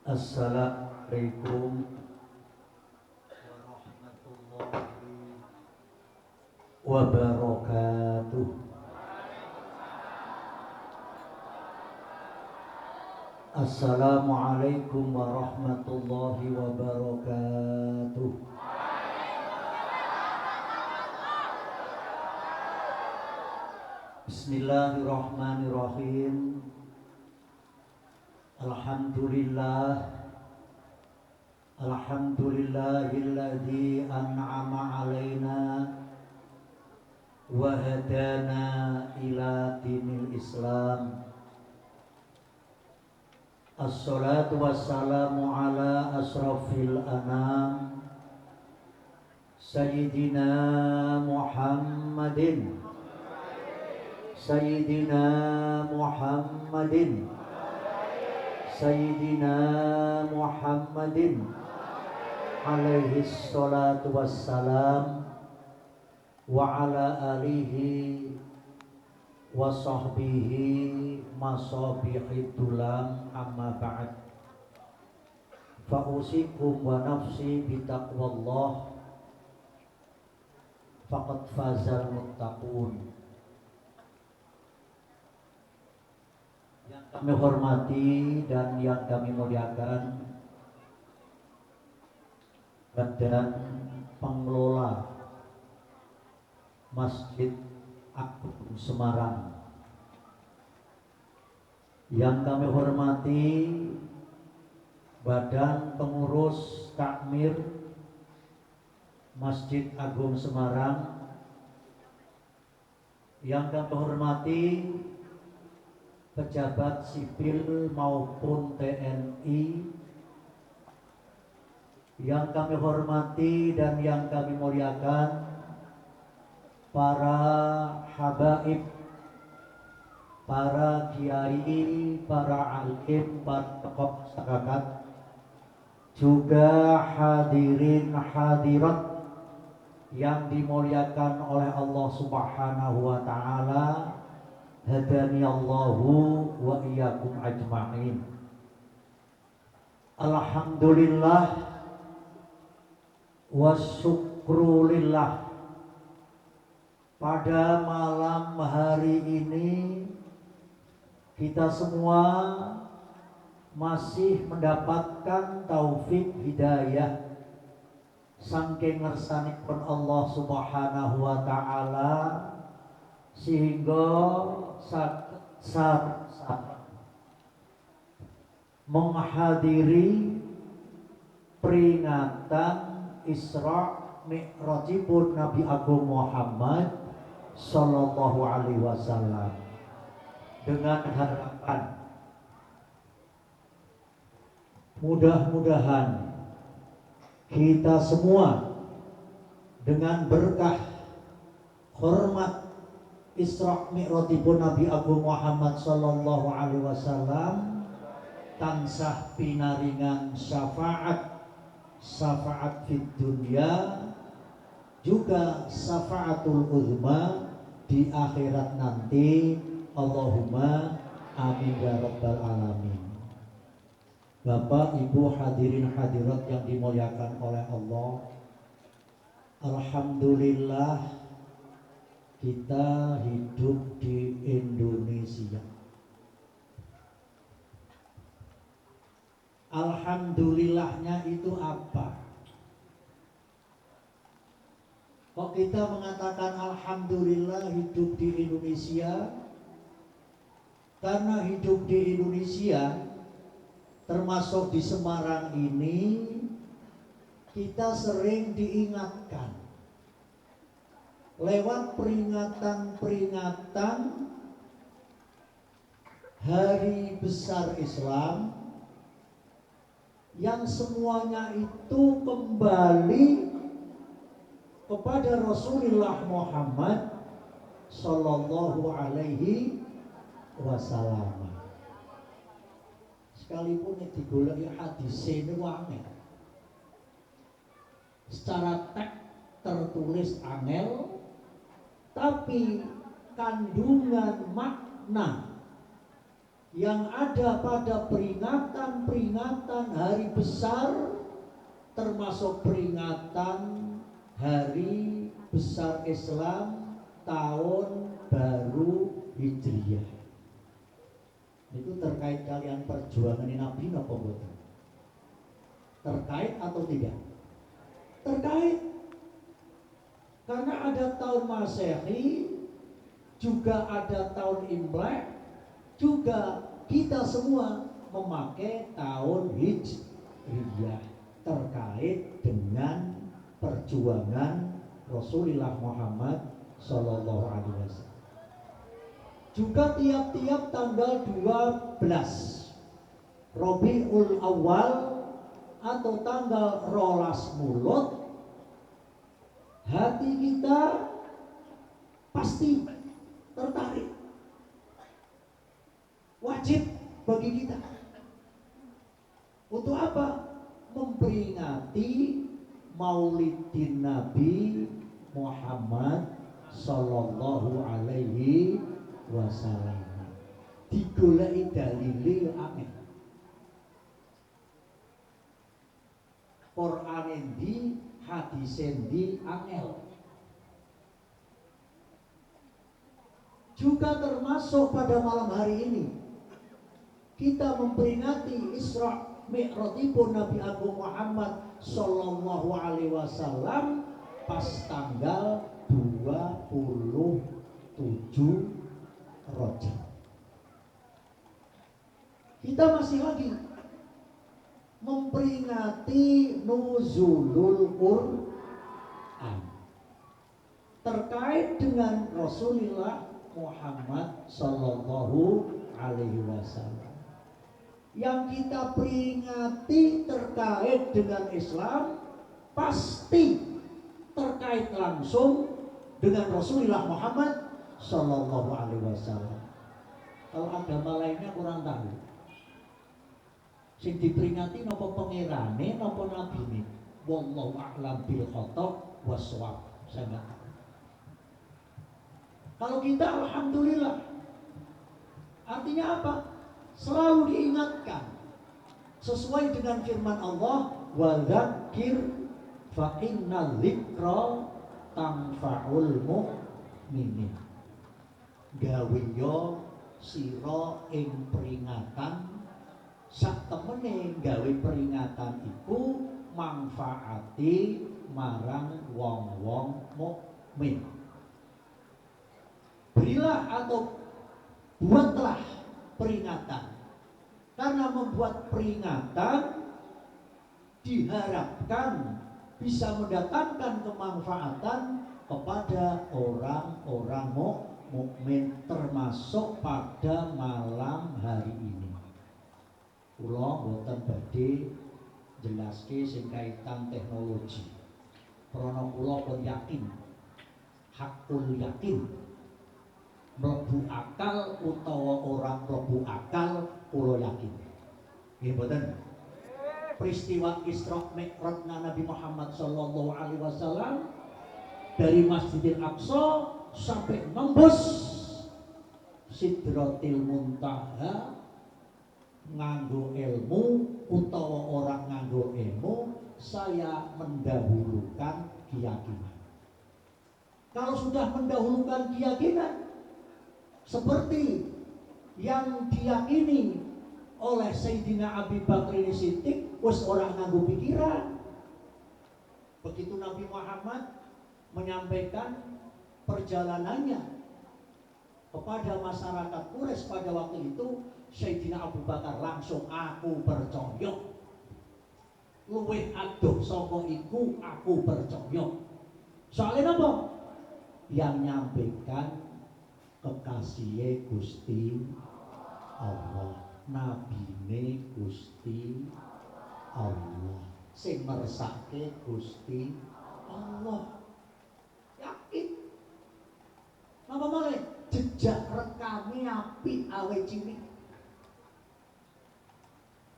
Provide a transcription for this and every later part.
Assalamualaikum warahmatullahi wabarakatuh. Assalamualaikum warahmatullahi wabarakatuh. Bismillahirrahmanirrahim. Alhamdulillahilladzi an'ama alaina wa hadana ila dinil Islam. Assalatu wassalamu ala asrafil anam Sayyidina Muhammadin Sayyidina Muhammadin Sayyidina Muhammadin alaihi salatu wassalam wa ala alihi wa sahbihi masabihid dulam amma ba'd. Fa'usikum wa nafsi bitaqwallah faqad fazal muttaqun. Yang kami hormati dan yang kami muliakan Badan Pengelola Masjid Agung Semarang, yang kami hormati Badan Pengurus Takmir Masjid Agung Semarang, yang kami hormati pejabat sipil maupun TNI, yang kami hormati dan yang kami muliakan para habaib, para kiai, para alim, para tokoh masyarakat, juga hadirin hadirat yang dimuliakan oleh Allah Subhanahu wa taala. Hadani Allahu wa iyyakum ajma'in. Alhamdulillah wa syukrulillah. Pada malam hari ini kita semua masih mendapatkan taufik hidayah saking ngersanipun Allah Subhanahu wa taala, sehingga saat menghadiri peringatan Isra Mi'rajipun Nabi Agung Muhammad Sallallahu Alaihi Wasallam, dengan harapan mudah-mudahan kita semua dengan berkah hormat Isra Mi'rajipun Nabi Agung Muhammad Sallallahu Alaihi Wasallam tansah pinaringan syafaat fid dunya, juga syafaatul uzma di akhirat nanti. Allahumma amin ya rabbal alamin. Bapak Ibu hadirin hadirat yang dimuliakan oleh Allah, alhamdulillah kita hidup di Indonesia. Alhamdulillahnya itu apa? Kok kita mengatakan alhamdulillah hidup di Indonesia? Karena hidup di Indonesia, termasuk di Semarang ini, kita sering diingatkan lewat peringatan-peringatan hari besar Islam, yang semuanya itu kembali kepada Rasulullah Muhammad Sallallahu Alaihi Wasallam. Sekalipun digoleki hadise niku angel, secara teks tertulis angel, tapi kandungan makna yang ada pada peringatan-peringatan hari besar, termasuk peringatan hari besar Islam tahun baru Hijriah. Itu terkait kalian perjuangan Nabi napa mboten? Terkait atau tidak? Terkait. Karena ada tahun Masehi, juga ada tahun Imlek, juga kita semua memakai tahun Hijriah terkait dengan perjuangan Rasulullah Muhammad Sallallahu Alaihi Wasallam. Juga tiap-tiap tanggal 12 Rabiul Awal atau tanggal 12 Mulud, hati kita pasti tertarik. Wajib bagi kita. Untuk apa? Memperingati Maulidin Nabi Muhammad Sallallahu Alaihi Wasallam. Digoleki dalile akeh. Quran endi, hadis endi angel. Juga termasuk pada malam hari ini kita memperingati Isra Mi'rajipun Nabi Agung Muhammad Sallallahu Alaihi Wasallam pas tanggal 27 Rajab. Kita masih lagi memperingati nuzulul Quran terkait dengan Rasulullah Muhammad Sallallahu Alaihi Wasallam. Yang kita peringati terkait dengan Islam pasti terkait langsung dengan Rasulullah Muhammad Sallallahu Alaihi Wasallam. Kalau agama lainnya kurang tahu. Sing diperingati napa pangerane napa nabine. Wallahu a'lam bil khata' waswab. Saya enggak tahu. Kalau kita alhamdulillah. Artinya apa? Selalu diingatkan sesuai dengan firman Allah, wa dzakir fa innal dzikra tanfa'ul mu'minin. Gawe yo sira ing peringatan, sak temene gawe peringatan iku manfaati marang wong-wong mukmin. Berilah atau buatlah peringatan. Karena membuat peringatan diharapkan bisa mendatangkan kemanfaatan kepada orang-orang mukmin, termasuk pada malam hari ini. Kula boten badhe jelaske sing kaitan teknologi. Krana kula pun yakin, hakul yakin, mlebu akal utawa orang mlebu akal, kula yakin. Nggih mboten? Peristiwa Isra Mi'raj Nabi Muhammad Sallallahu Alaihi Wasallam dari Masjidil Aqsa sampai nembus Sidratil Muntaha, nganggo ilmu utawa orang nganggo ilmu, saya mendahulukan keyakinan. Kalau sudah mendahulukan keyakinan seperti yang diyakini oleh Sayyidina Abi Bakr Siddiq, wis ora nganggo pikiran. Begitu Nabi Muhammad menyampaikan perjalanannya kepada masyarakat Quraisy pada waktu itu, Sayyidina Abu Bakar langsung, aku percaya. Luwih adoh saka iku, aku percaya. Soalnya apa? Yang nyampaikan kekasih Gusti Allah, nabine Gusti Allah, sing meresake Gusti Allah. Yakin. Napa malih? Jejak rekame apik awe cilik.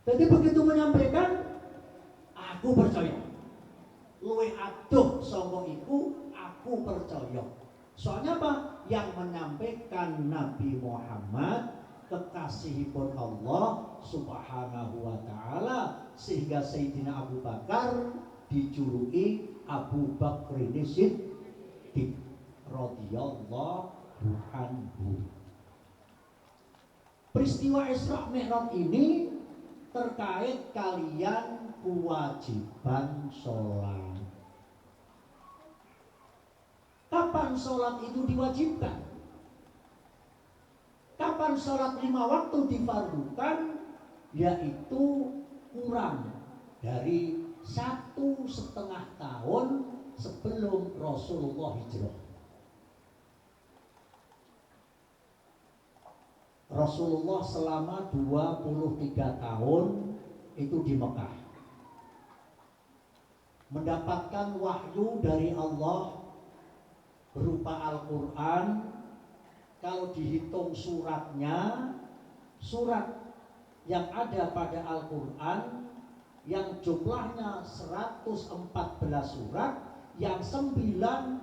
Jadi begitu menyampaikan, aku percaya. Luwih adoh saka iku, aku percaya. Soalnya apa? Yang menyampaikan Nabi Muhammad kekasihipun Allah Subhanahu wa taala, sehingga Sayyidina Abu Bakar dijuluki Abu Bakrin Siddiq radhiyallahu anhu. Peristiwa Isra Mi'raj ini terkait kalian kewajiban sholat. Kapan sholat itu diwajibkan? Kapan sholat 5 waktu difardukan? Yaitu kurang dari 1,5 tahun sebelum Rasulullah hijrah. Rasulullah selama 23 tahun itu di Mekah, mendapatkan wahyu dari Allah berupa Al-Quran. Kalau dihitung suratnya, surat yang ada pada Al-Quran yang jumlahnya 114 surat, yang 91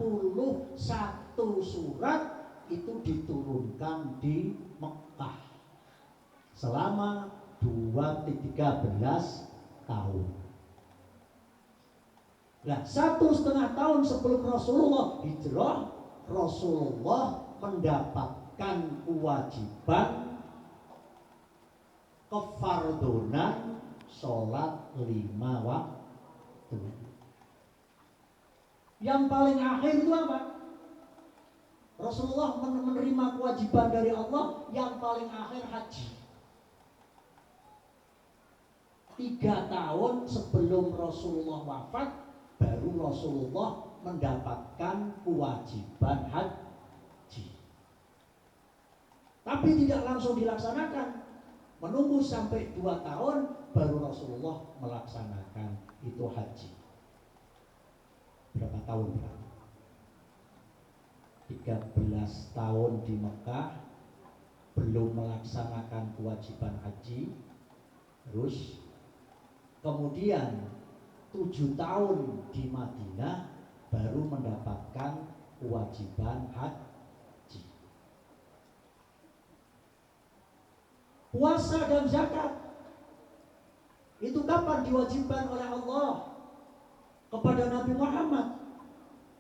surat itu diturunkan di Mekah selama 13 tahun. Nah, 1,5 tahun sebelum Rasulullah hijrah, Rasulullah mendapatkan kewajiban kefardunan sholat 5 waktu. Yang paling akhir itu apa? Rasulullah menerima kewajiban dari Allah yang paling akhir haji. 3 tahun sebelum Rasulullah wafat, baru Rasulullah mendapatkan kewajiban haji. Tapi tidak langsung dilaksanakan. Menunggu sampai 2 tahun baru Rasulullah melaksanakan itu haji. Berapa tahun? 13 tahun di Mekah belum melaksanakan kewajiban haji. Terus kemudian 7 tahun di Madinah baru mendapatkan kewajiban haji. Puasa dan zakat itu kapan diwajibkan oleh Allah kepada Nabi Muhammad?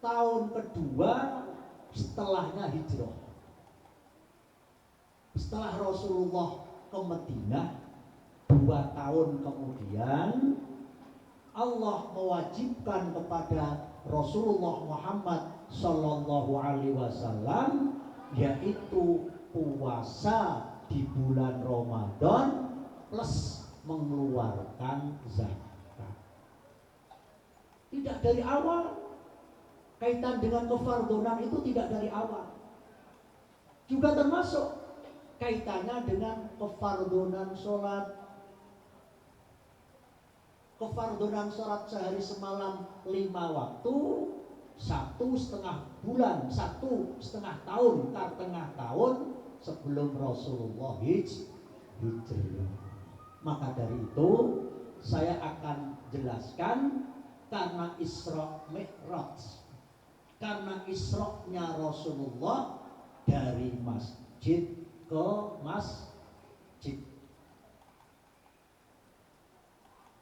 Tahun kedua setelahnya hijrah. Setelah Rasulullah ke Madinah 2 tahun kemudian, Allah mewajibkan kepada Rasulullah Muhammad Sallallahu Alaihi Wasallam, yaitu puasa di bulan Ramadan plus mengeluarkan zakat. Tidak dari awal. Kaitan dengan kefardunan itu tidak dari awal. Juga termasuk kaitannya dengan kefardunan sholat. Kefardunan sholat sehari semalam 5 waktu, 1,5 bulan, 1,5 tahun, tengah tahun sebelum Rasulullah hijrah. Maka dari itu saya akan jelaskan karena Isra Mi'raj. Karena Isra-nya Rasulullah dari masjid ke masjid.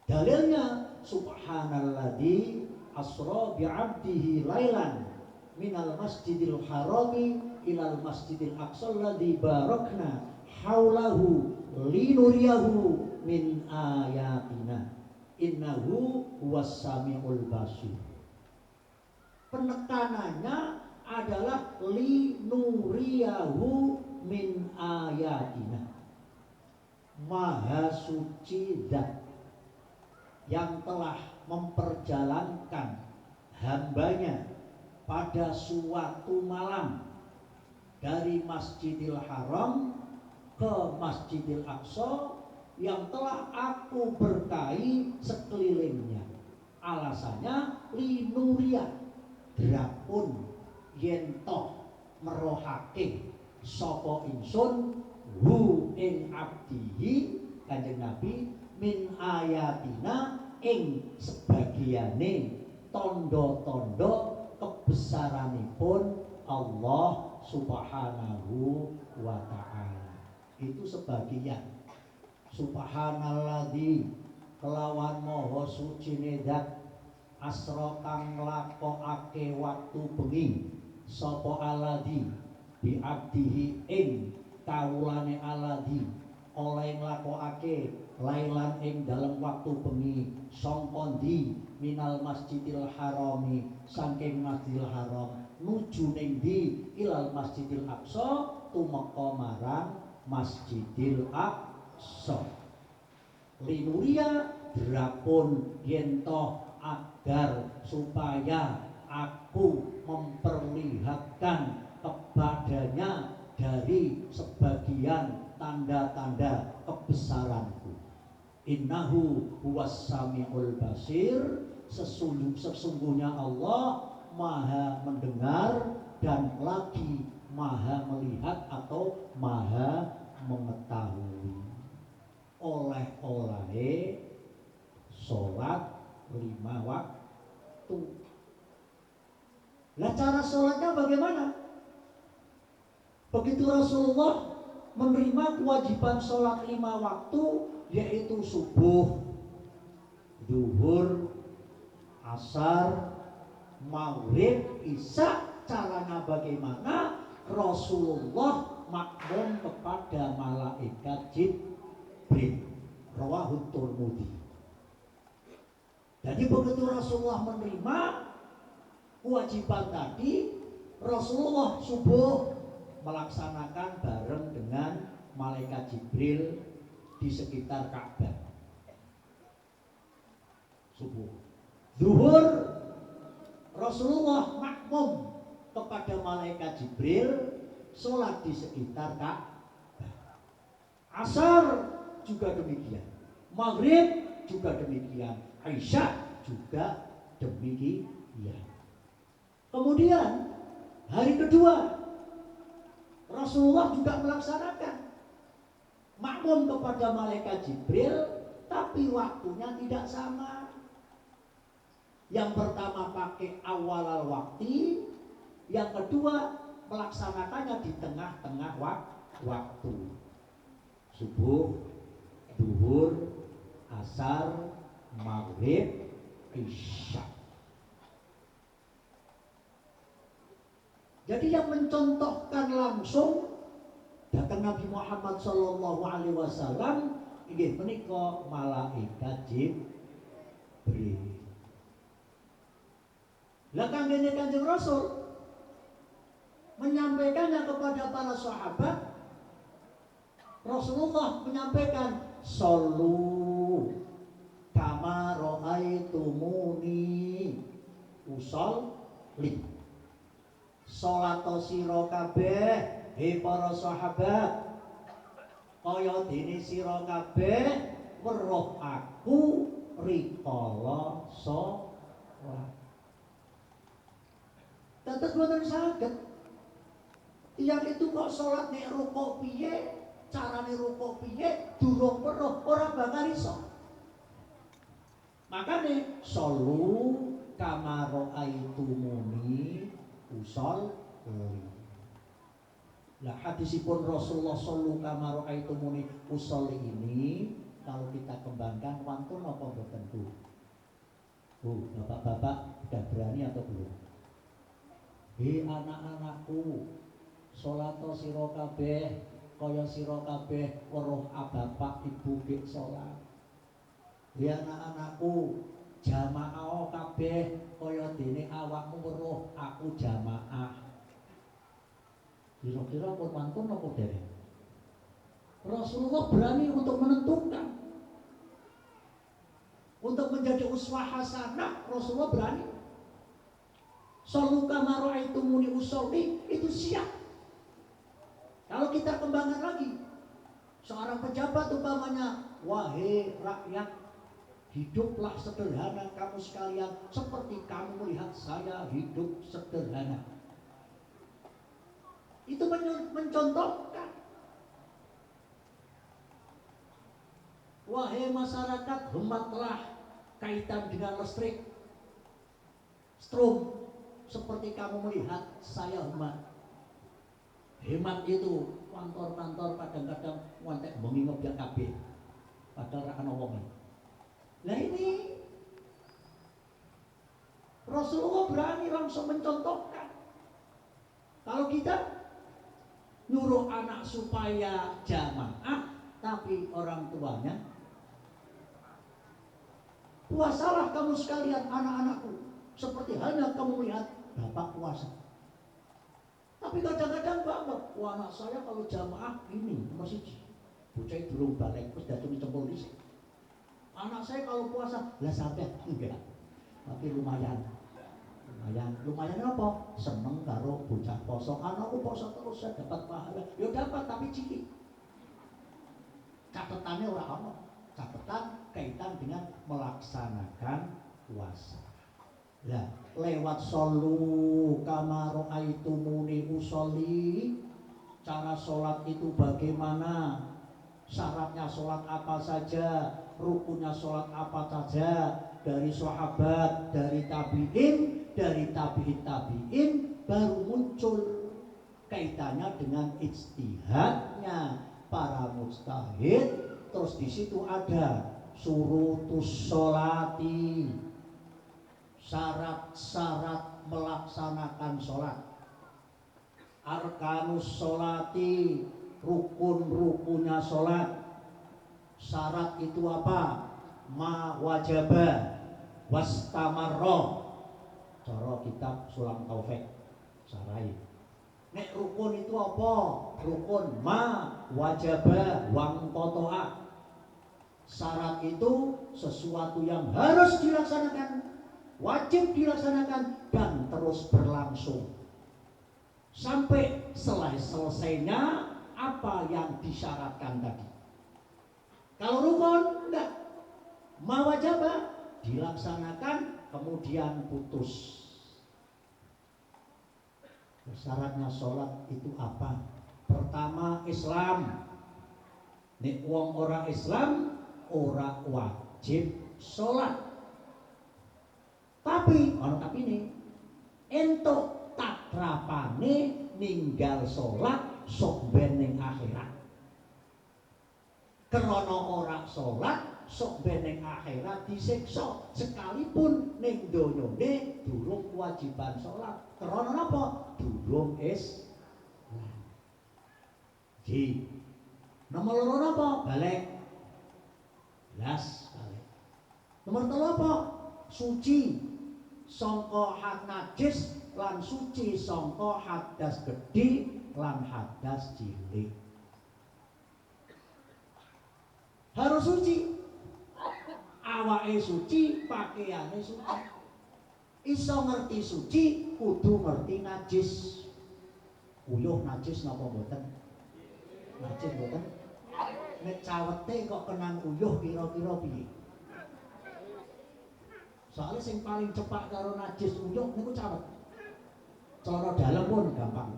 Dalilnya subhanalladzi asra bi'abdihi lailan minal masjidil harami ilal masjidil aqsal ladzi barakna haulahu linuriyahu min ayatina innahu huwas samiul basir. Penekanannya adalah linuriyahu min ayatina. Maha suci zat yang telah memperjalankan hambanya pada suatu malam dari Masjidil Haram ke Masjidil Aqsa yang telah aku berkahi sekelilingnya. Alasannya linuriyah, drapun yento merohake sapa ingsun hu ing abdihi Kanjeng Nabi min ayatina ing sebagiane tondo-tondo kebesaranipun Allah Subhanahu wa ta'ala. itu sebagian. Subhanalladzi kelawan moho suci nedat asra kang nglakokake waktu bengi sapa alladzi bi abdihi ing kawulane alladzi oleh nglakokake lailan ing dalam waktu bengi sangka ndi minal masjidil harami saking masjidil haram nuju ning ndi ilal masjidil aqsa tumeka marang masjidil aqsa linuria drapun yento agar supaya aku memperlihatkan kepadanya dari sebagian tanda-tanda kebesaranku. Innahu huwas samiul basir, sesungguhnya Allah maha mendengar dan lagi maha melihat atau maha mengetahui. Oleh-oleh sholat 5 waktu. Nah, cara sholatnya bagaimana? Begitu Rasulullah menerima kewajiban sholat 5 waktu, yaitu subuh, zuhur, asar, maghrib, isya. Caranya bagaimana? Rasulullah makmum kepada malaikat Jibril. Rawahut Tirmidzi. Jadi begitu Rasulullah menerima kewajiban tadi, Rasulullah subuh melaksanakan bareng dengan malaikat Jibril di sekitar Ka'bah. Subuh. Zuhur Rasulullah makmum kepada malaikat Jibril sholat di sekitar Ka'bah. Asar juga demikian. Maghrib juga demikian. Isya juga demikian. Kemudian hari kedua Rasulullah juga melaksanakan makmum kepada malaikat Jibril, tapi waktunya tidak sama. Yang pertama pakai awal waktu, yang kedua melaksanakannya di tengah-tengah waktu. Subuh, zuhur, asar, maghrib, isya. Jadi yang mencontohkan langsung datang Nabi Muhammad sallallahu alaihi wasallam inggih menika malaikat Jibril. Lah kanggene Kanjeng Rasul menyampaikannya kepada para sahabat. Rasulullah menyampaikan sallu kama ra'aitumuni usolli. Salat sira kabeh he para sahabat kaya dene sira kabeh weruh aku rikala salat. Tetes boten saged. Tiyang itu kok salat nek rukuk piye, carane rukuk piye, durung weruh ora bakal iso. Makane sallu kama ra'aitumuni usolli. Nah, hadisipun Rasulullah sallu kama ra'aitumuni usolli ini kalau kita kembangkan wantun apa mboten Bu? Bu, bapak-bapak sudah berani atau belum? Hei anak-anakku, sholato sira kabeh kaya sira kabeh weruh bapak ibu ge salat. Hei anak-anakku, jamaah kabeh kaya dene awakmu weruh aku jamaah. Kira-kira pun mantun apa dereng? Rasulullah berani untuk menentukan, untuk menjadi uswah hasanah. Rasulullah berani. Sallu kama ra'aitumuni usolli itu siap. Kalau kita kembangkan lagi, seorang pejabat umpamanya, wahai rakyat, hiduplah sederhana kamu sekalian seperti kamu melihat saya hidup sederhana. Itu mencontohkan. Wahai masyarakat, hematlah kaitan dengan listrik, strom, seperti kamu melihat saya hemat. Hemat itu kantor-kantor kadang-kadang ngontek bengi ngebiak kabeh. Padahal ra ana wong. Nah ini Rasulullah berani langsung mencontohkan. Kalau kita nyuruh anak supaya jamaah, tapi orang tuanya, puasalah kamu sekalian anak-anakku, seperti halnya kamu lihat bapak puasa. Tapi kadang-kadang bapak, wah anak saya kalau jamaah ini masih bocah durung balik, terus datang cempol di sini. Anak saya kalau puasa, lah sampai enggak, tapi lumayan apa? Seneng karo bocah poso. Anakku poso terus saya dapat pahala. Ya dapat tapi ciki. Catetannya ora ono. Catatan kaitan dengan melaksanakan puasa. Lah, lewat solu kama ra'aitumuni usolli. Cara sholat itu bagaimana? Syaratnya sholat apa saja? Rukunnya sholat apa saja? Dari sahabat, dari tabi'in, dari tabi'in baru muncul kaitannya dengan ijtihadnya para mujtahid. Terus di situ ada syurutus sholati, syarat-syarat melaksanakan sholat, arkanus sholati, rukun-rukunnya sholat. Syarat itu apa? Ma wajaba wastamarro. Cara kitab Sulam Taufik sarai. Nek rukun itu apa? Rukun ma wajaba wang kotoa. Syarat itu sesuatu yang harus dilaksanakan, wajib dilaksanakan dan terus berlangsung sampai selesainya apa yang disyaratkan tadi. Kalau rukun enggak, ma wajaba dilaksanakan kemudian putus. Syaratnya sholat itu apa? Pertama Islam. Nek wong ora Islam ora wajib sholat. Tapi ono tapi ini entuk takrapane ninggal sholat sok ben ning akhirat. Krana ora sholat sok ben ning akhirat disiksa sekalipun ning donyane durung kewajiban sholat. Krana napa? Durung Islam. Ji. Nomor loro napa? Balik. Las balik. Nomor telu apa? Suci sangka had najis lan suci sangka hadas gedhi lan hadas cilik. Harus suci. Awake suci, pakaiane suci. Iso ngerti suci, kudu ngerti najis. Uyuh najis napa mboten? Najis mboten? Nek cawete kok kenang uyuh kira-kira piye? Soalnya sing paling cepak karo najis uyuh niku cawet. Cara dalem pun gampang.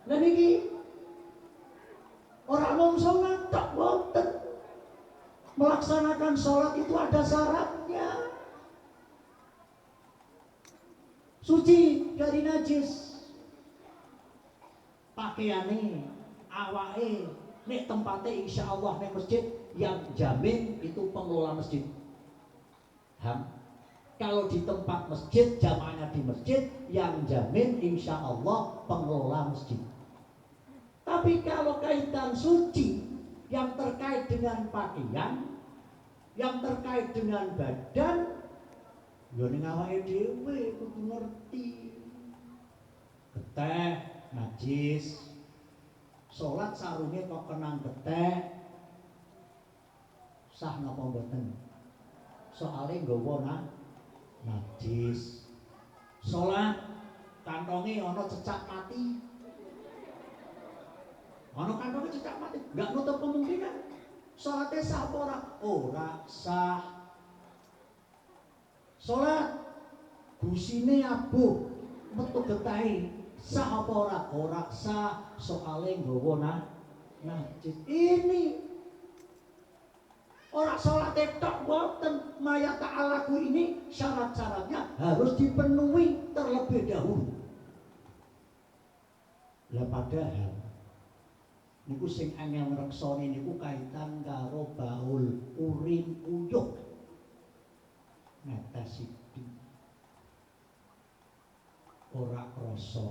Lah niki ora mung salat tok mboten. Melaksanakan sholat itu ada syaratnya. Suci dari najis. Pakaiane, awake, nek tempatnya insya Allah nek masjid yang jamin itu pengelola masjid. Kalau di tempat masjid, jamaahnya di masjid, yang jamin insya Allah pengelola masjid. Tapi kalau kaitan suci yang terkait dengan pakaian, yang terkait dengan badan, ya ning awake dhewe kudu ngerti. Geteh najis, salat sarunge kok kenang geteh, sah napa mboten? Soale nggawa najis. Salat kantonge ana cecak mati. Ana kantonge cecak mati, enggak nutup kemungkinan salatnya sah apa ora? Ora sah. Salat gusine abuh metu getahe, sah apa ora? Ora sah, soale nggawa najis. Ini ora salat tok boten, maya ta'alaku ini syarat-syaratnya harus dipenuhi terlebih dahulu. Lah padahal niku sing angel ngreksoni niku kaitan karo baul urin uyuh ngatasi ora krasa.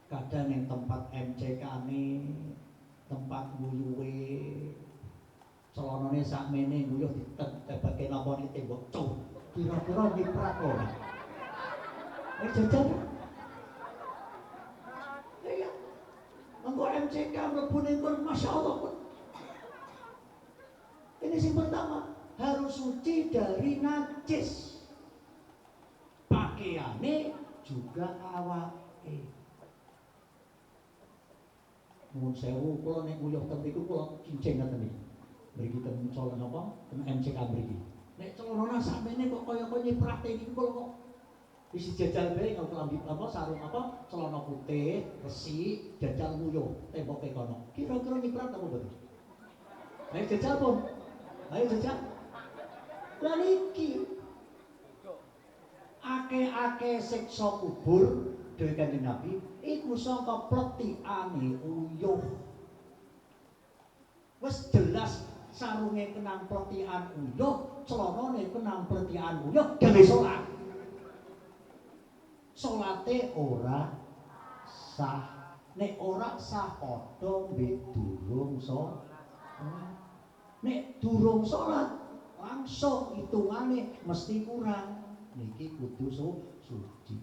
Kadang yang tempat MCK ne tempat nguyuhe celanane sakmene nguyuh ditebake napane tembok cuk. Kira-kira nyiprat ora. Jajan. Iya. Engko MCK mlebu ning kono masyaallah. Ini yang pertama, harus suci dari najis. Pakaiane juga awake. Nuwun sewu kula nek nguyuh ten niku kula kincing ngaten iki. Mriki ten colon apa? Ten MCK mriki. Nek celana sakmene kok kaya nyiprate iki kula kok isi jajal bae nggo klambi apa sarung apa celana putih, resik, jajal nguyuh temboke kono. Kira-kira nyiprat apa mboten? Ayo jajal pun. Ayo jajal. Lah niki ake-ake siksa kubur dhewe Kanjeng Nabi iku saka pletikane uyuh. Wis jelas sarunge kenang pletikan uyuh, celanane kenang pletikan uyuh, gawe salat. Salate ora sah. Nek ora sah padha mbek durung salat. Nek durung salat langsung hitungane mesti kurang. Niki kudu suci.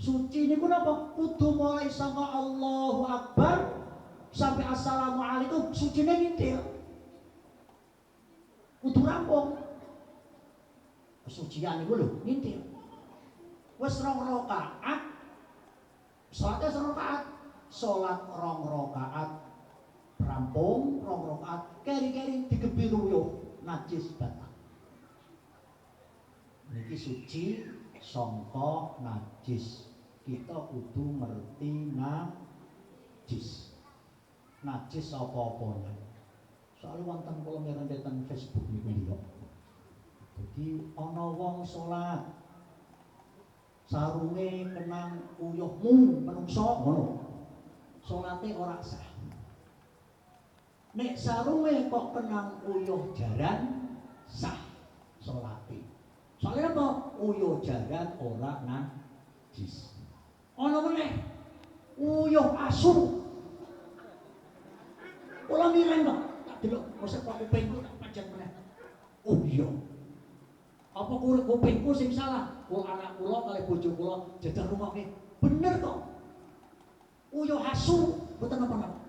Suci niku napa? Kudu mulai saka Allahu Akbar sampai Assalamualaikum sucine ngintil. Kudu rampung. Kesucian niku lho ngintil. Wis 2 rakaat. Salate 2 rakaat. Salat 2 rakaat. Rampung 2 rakaat. Keri-keri digebi uyuh najis batal. Niki suci sangka najis. Kita kudu ngerti najis. Najis apa-apane. Soale wonten kula ngerti Facebook niku lho. Dadi ana wong salat sarunge kenang uyuhmu menungso ngono. Salate ora sah. Nek sarunge kok kenang uyuh jaran sah salate. Soalnya apa? Uyuh jaran ora najis. Ana meneh uyuh asu. Kula mireng kok. Tak delok kosek kupingku tak pajang meneh. Oh iya. Apa kupingku sing salah? Wong anak kula kali bojo kula jajar rumokke. Bener kok. Uyuh asu mboten apa-apa.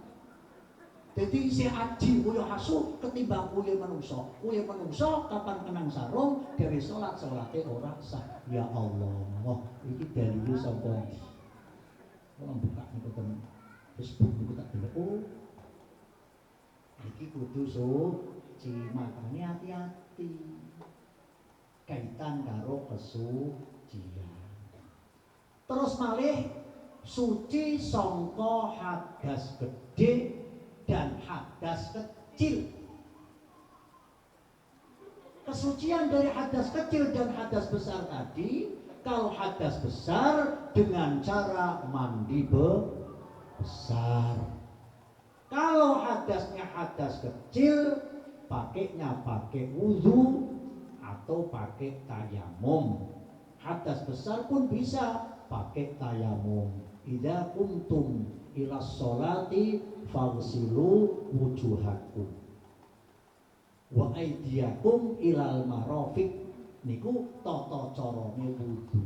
Jadi isih aji uyuh asu ketimbang uyuh manungsa. Uyuh manungsa kapan kenang sarung gawe salat salate ora sah. Ya Allah, iki dalile sapa? Kula buka niku ten Facebook niku tak delok. Oh. Iki kudu suci, makane hati-hati. Kaitan karo kesucian. Terus malih suci sangka hadas gedhe dan hadas kecil. Kesucian dari hadas kecil dan hadas besar tadi, kalau hadas besar dengan cara mandi besar. Kalau hadasnya hadas kecil, pakainya pakai wudu atau pakai tayamum. Hadas besar pun bisa pakai tayamum. Idza kuntum ila sholati faghsilu wujuhakum wa aydiyakum ilal marafiq. Niku tata carane wudu.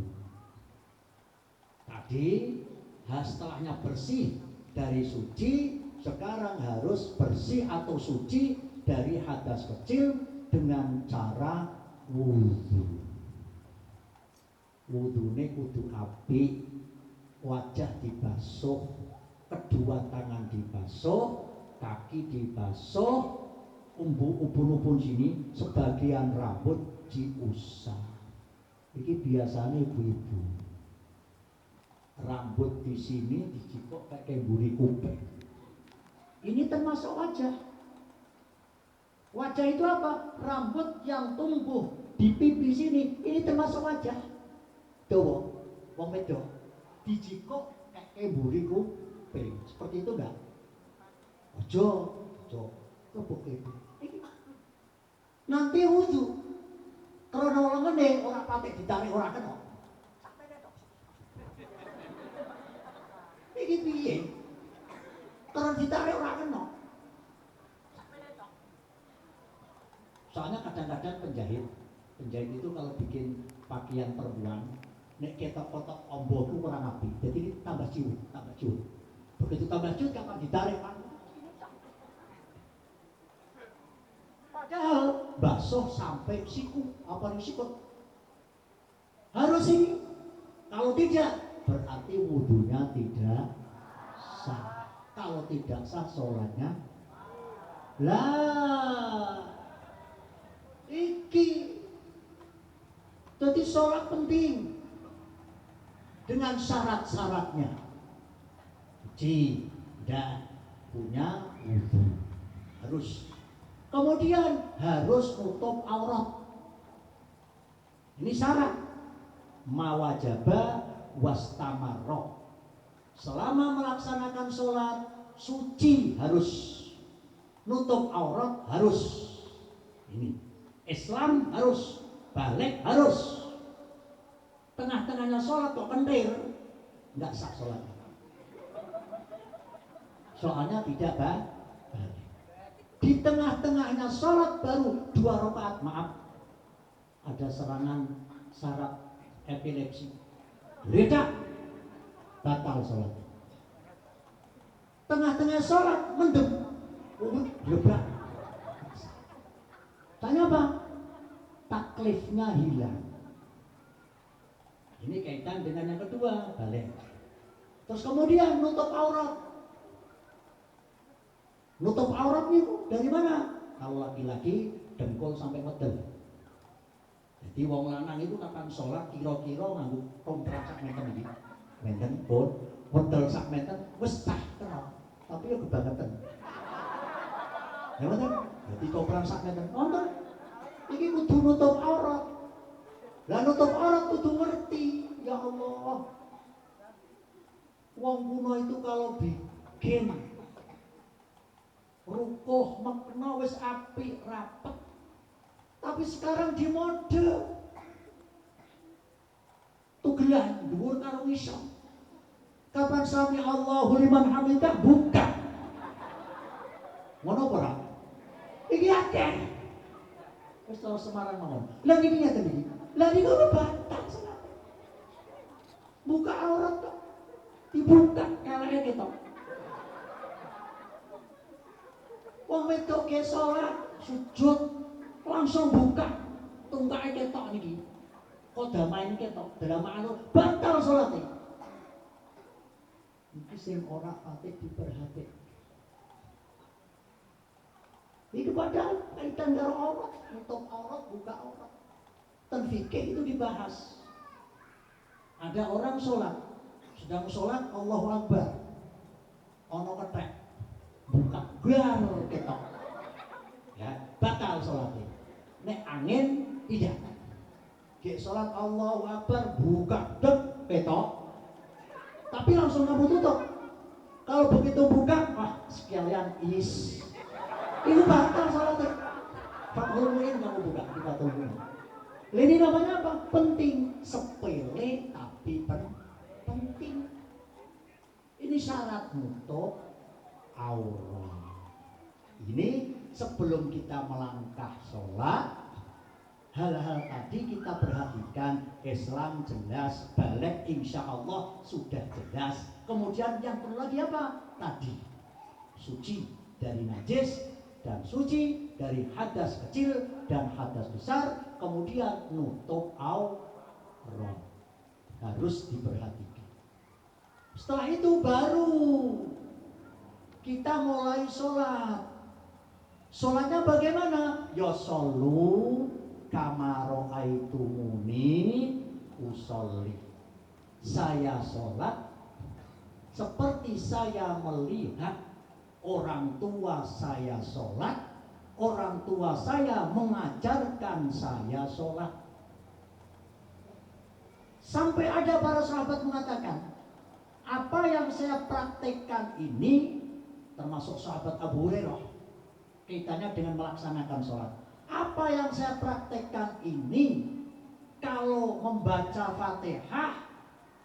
Tadi setelahnya bersih dari suci, sekarang harus bersih atau suci dari hadas kecil dengan cara wudu. Wudune kudu apik, wajah dibasuh, kedua tangan dibasuh, kaki dibasuh, ubun-ubun sini, sebagian rambut diusap. Iki biasanya ibu-ibu. Rambut di sini dicipok kayak buri kuping. Ini termasuk wajah. Wajah itu apa? Rambut yang tumbuh di pipi sini, ini termasuk wajah. Dawa, wong wedok dijikok kayak Mburi kuping. Seperti itu enggak? Ojo, kebuke. Nanti wudu. Karena orang ngene ora patek ditarik ora kena. Iki piye? Karena ditarik ora kena. Soalnya kadang-kadang penjahit itu kalau bikin pakaian perempuan, nek ketok-ketok omboku kurang apik. Jadi tambah ciut. Begitu tambah ciut kapan ditarik kan? Padahal basuh sampai siku, apa nih sikut? Harus ini. Kalau tidak, berarti wudunya tidak sah. Kalau tidak sah, sholatnya lah. Iki. Jadi sholat penting dengan syarat-syaratnya. Tidak punya wudu harus. Kemudian harus nutup aurat. Ini syarat. Mawajaba wastamarro. Selama melaksanakan sholat suci harus, nutup aurat harus. Ini Islam harus, balik harus. Tengah-tengahnya sholat kok kentir, nggak sah sholatnya. Soalnya tidak balik. Di tengah-tengahnya sholat baru 2 rakaat, maaf, ada serangan saraf epilepsi, ledak, batal sholat. Tengah-tengah sholat mendem, lebrak. Tanya apa? Taklifnya hilang. Ini kaitan dengan yang kedua, balik. Terus kemudian nutup aurat. Nutup aurat itu dari mana? Kalau laki-laki dengkul sampai wedel. Jadi wong lanang itu kapan sholat kira-kira nganggo komprak sak meten iki. Menten pun wedel sak meten wis tah kena. Tapi yo kebangetan. Ya mboten? Dadi komprak sak meten. Nonton. Iki kudu nutup aurat. Lah nutup aurat kudu ngerti. Ya Allah. Wong kuno itu kalau bikin rukuh makna wis apik rapet, tapi sekarang di mode tugelan dhuwur karo ngisor. Kapan sami Allahu liman hamidah buka ngono ora iki akeh wis tau Semarang ngomong lah iki ngeten iki lah niku batal salat buka aurat kok dibuka eleke ketok. Wong wedok ke sholat, sujud, langsung buka tungkae ketok niki. Kok damain ketok, drama anu batal salate. Iki sing ora patih diperhatik. Itu padahal kaitan karo aurat, nutup aurat, buka aurat. Ten fikih itu dibahas. Ada orang sholat, sedang sholat Allahu Akbar, ono ketek. Buka gar ketok, ya batal sholatnya. Nek angin tidak. Gek sholat Allahu Akbar buka dek ketok, tapi langsung kamu tutup. Kalau begitu buka, wah sekalian itu batal sholatnya. Fathulmuin kamu buka di Fathulmuin. Ini namanya apa? Penting, sepele tapi penting. Ini syarat nutup aurat. Ini sebelum kita melangkah sholat, hal-hal tadi kita perhatikan. Islam jelas, balik insya Allah sudah jelas. Kemudian yang perlu lagi apa? Tadi suci dari najis dan suci dari hadas kecil dan hadas besar. Kemudian nutup aurat harus diperhatikan. Setelah itu baru kita mulai sholat. Sholatnya bagaimana? Ya shollu kama ra'aitumuni usolli. Saya sholat seperti saya melihat orang tua saya sholat, orang tua saya mengajarkan saya sholat. Sampai ada para sahabat mengatakan, apa yang yang saya praktekkan ini, termasuk sahabat Abu Hurairah, kaitannya dengan melaksanakan sholat. Apa yang saya praktekkan ini, kalau membaca Fatihah,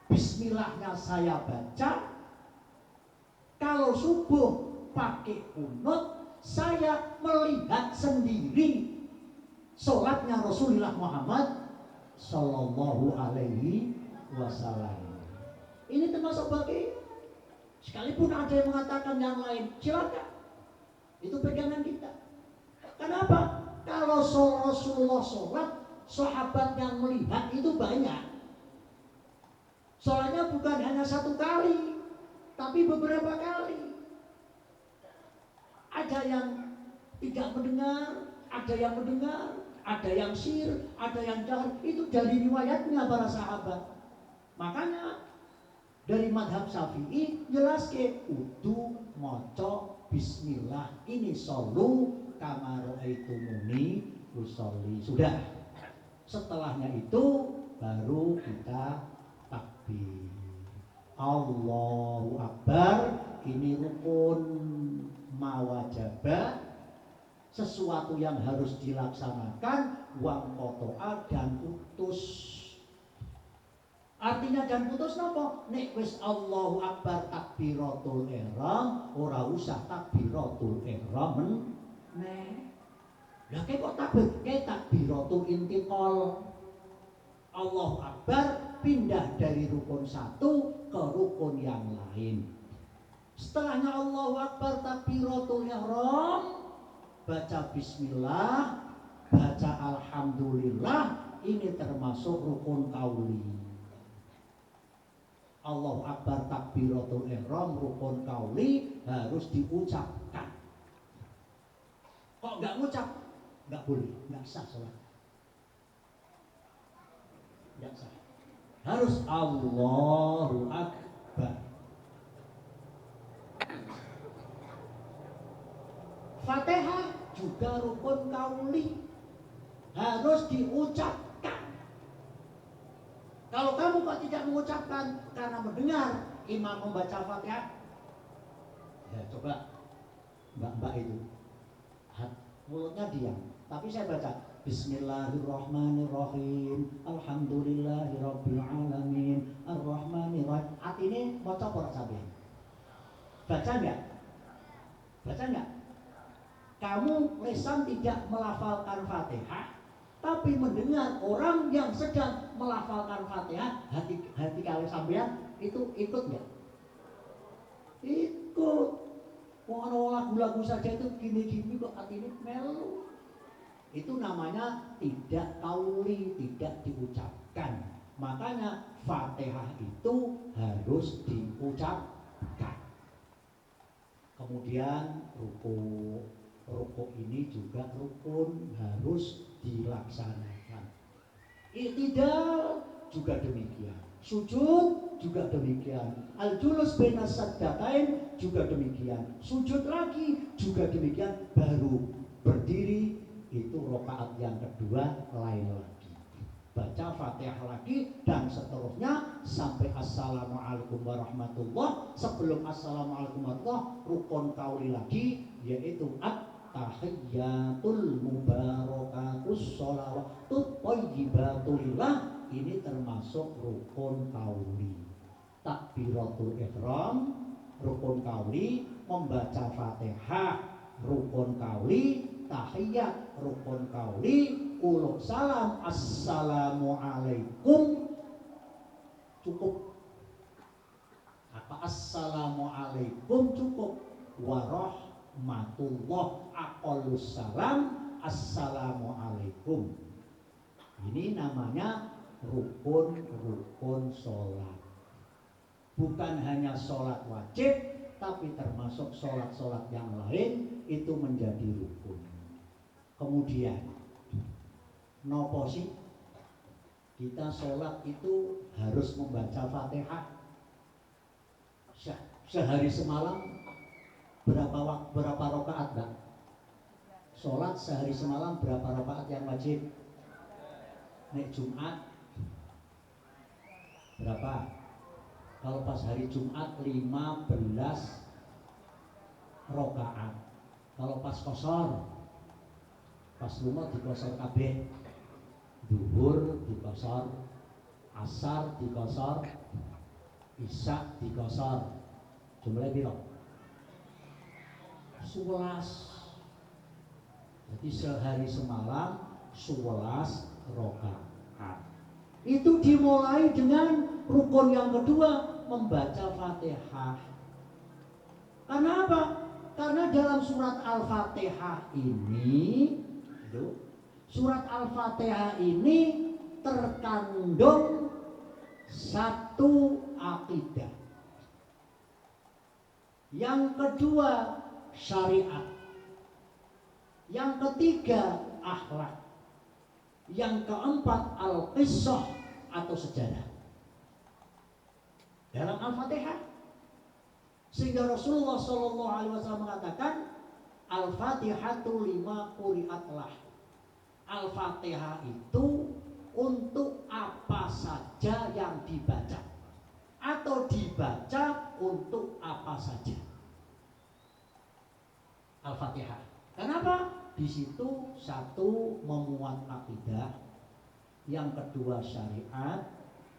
bismillahnya saya baca. Kalau subuh pakai kunut, saya melihat sendiri sholatnya Rasulullah Muhammad Sallallahu Alaihi Wasallam. Ini termasuk bagi, sekalipun ada yang mengatakan yang lain, silakan. Itu pegangan kita. Kenapa? Kalau Rasulullah sholat, sahabat yang melihat itu banyak. Sholatnya bukan hanya satu kali, tapi beberapa kali. Ada yang tidak mendengar, ada yang mendengar, ada yang sir, ada yang jahar. Itu dari riwayatnya para sahabat. Makanya dari madhab Syafi'i jelas ke udu moco bismillah ini solu kamaro itu muni usolli. Sudah. Setelahnya itu baru kita takbir. Allahu Akbar. Ini rukun mawajibah, sesuatu yang harus dilaksanakan, wang kotoa dan putus. Artinya dan putus nopo? Nek wis Allahu Akbar takbiratul ihram, ora usah takbiratul ihram meneh. Lah kok takbiratul intiqal. Allahu Akbar pindah dari rukun satu ke rukun yang lain. Setelahnya Allahu Akbar takbiratul ihram, baca bismillah, baca alhamdulillah, ini termasuk rukun qauli. Allahu Akbar takbiratul ihram rukun qauli harus diucapkan. Kok enggak ngucap? Enggak boleh, enggak sah salat. Enggak sah. Harus Allahu Akbar. Fatihah juga rukun qauli, harus diucapkan. Kalau kamu kok tidak mengucapkan karena mendengar imam membaca Fatihah, ya coba mbak-mbak itu mulutnya diam, tapi saya baca Bismillahirrahmanirrahim, Alhamdulillahirabbil alamin, Arrahmanirrahim. Artinya mau copot sampean. Baca enggak? Baca enggak? Kamu lisan tidak melafalkan Fatihah, tapi mendengar orang yang sedang melafalkan Fatihah, hati kalian sampean itu ikut enggak? Ikut. Wong lagu-lagu saja itu gini-gini kok artinya melu. Itu namanya tidak qauli, tidak diucapkan. Makanya Fatihah itu harus diucapkan. Kemudian rukuk ini juga rukun harus dilaksanakan. I'tidal juga demikian. Sujud juga demikian. Al-julus bainas sajdatain juga demikian. Sujud lagi juga demikian. Baru berdiri itu rakaat yang kedua lain lagi. Baca Fatihah lagi dan seterusnya sampai Assalamualaikum warahmatullah. Sebelum Assalamualaikum warahmatullah rukun qauli lagi, yaitu at-tahiyyatul mubarakatus sholawatut thayyibatulillah. Ini termasuk rukun qauli. Takbiratul ihram rukun qauli, membaca Fatihah rukun qauli, tahiyat rukun qauli, uluk salam assalamualaikum cukup. Apa assalamualaikum cukup, warahmatullah aqallus salam assalamualaikum. Ini namanya rukun sholat. Bukan hanya sholat wajib, tapi termasuk sholat-sholat yang lain itu menjadi rukun. Kemudian nopo sih kita sholat itu harus membaca Fatihah sehari semalam berapa rakaat, Mbak? Sholat sehari semalam berapa rakaat yang wajib? Nek Jumat berapa? Kalau pas hari Jumat 15 rakaat. Kalau pas kosor, pas lunga dikosor kabeh. Duhur dikosor, asar dikosor, isya dikosor. Jumlahnya piro? 11. Jadi sehari semalam 11 rakaat. Itu dimulai dengan rukun yang kedua, membaca Fatihah. Karena apa? Karena dalam surat Al-Fatihah ini, surat Al-Fatihah ini terkandung satu akidah. Yang kedua syariat. Yang ketiga akhlak. Yang keempat al-qissah atau sejarah. Dalam Al-Fatihah. Sehingga Rasulullah SAW mengatakan Al-Fatihatu lima quri'atlah. Al-Fatihah itu untuk apa saja yang dibaca, atau dibaca untuk apa saja. Al-Fatihah. Kenapa? Di situ satu memuat akidah, yang kedua syariat,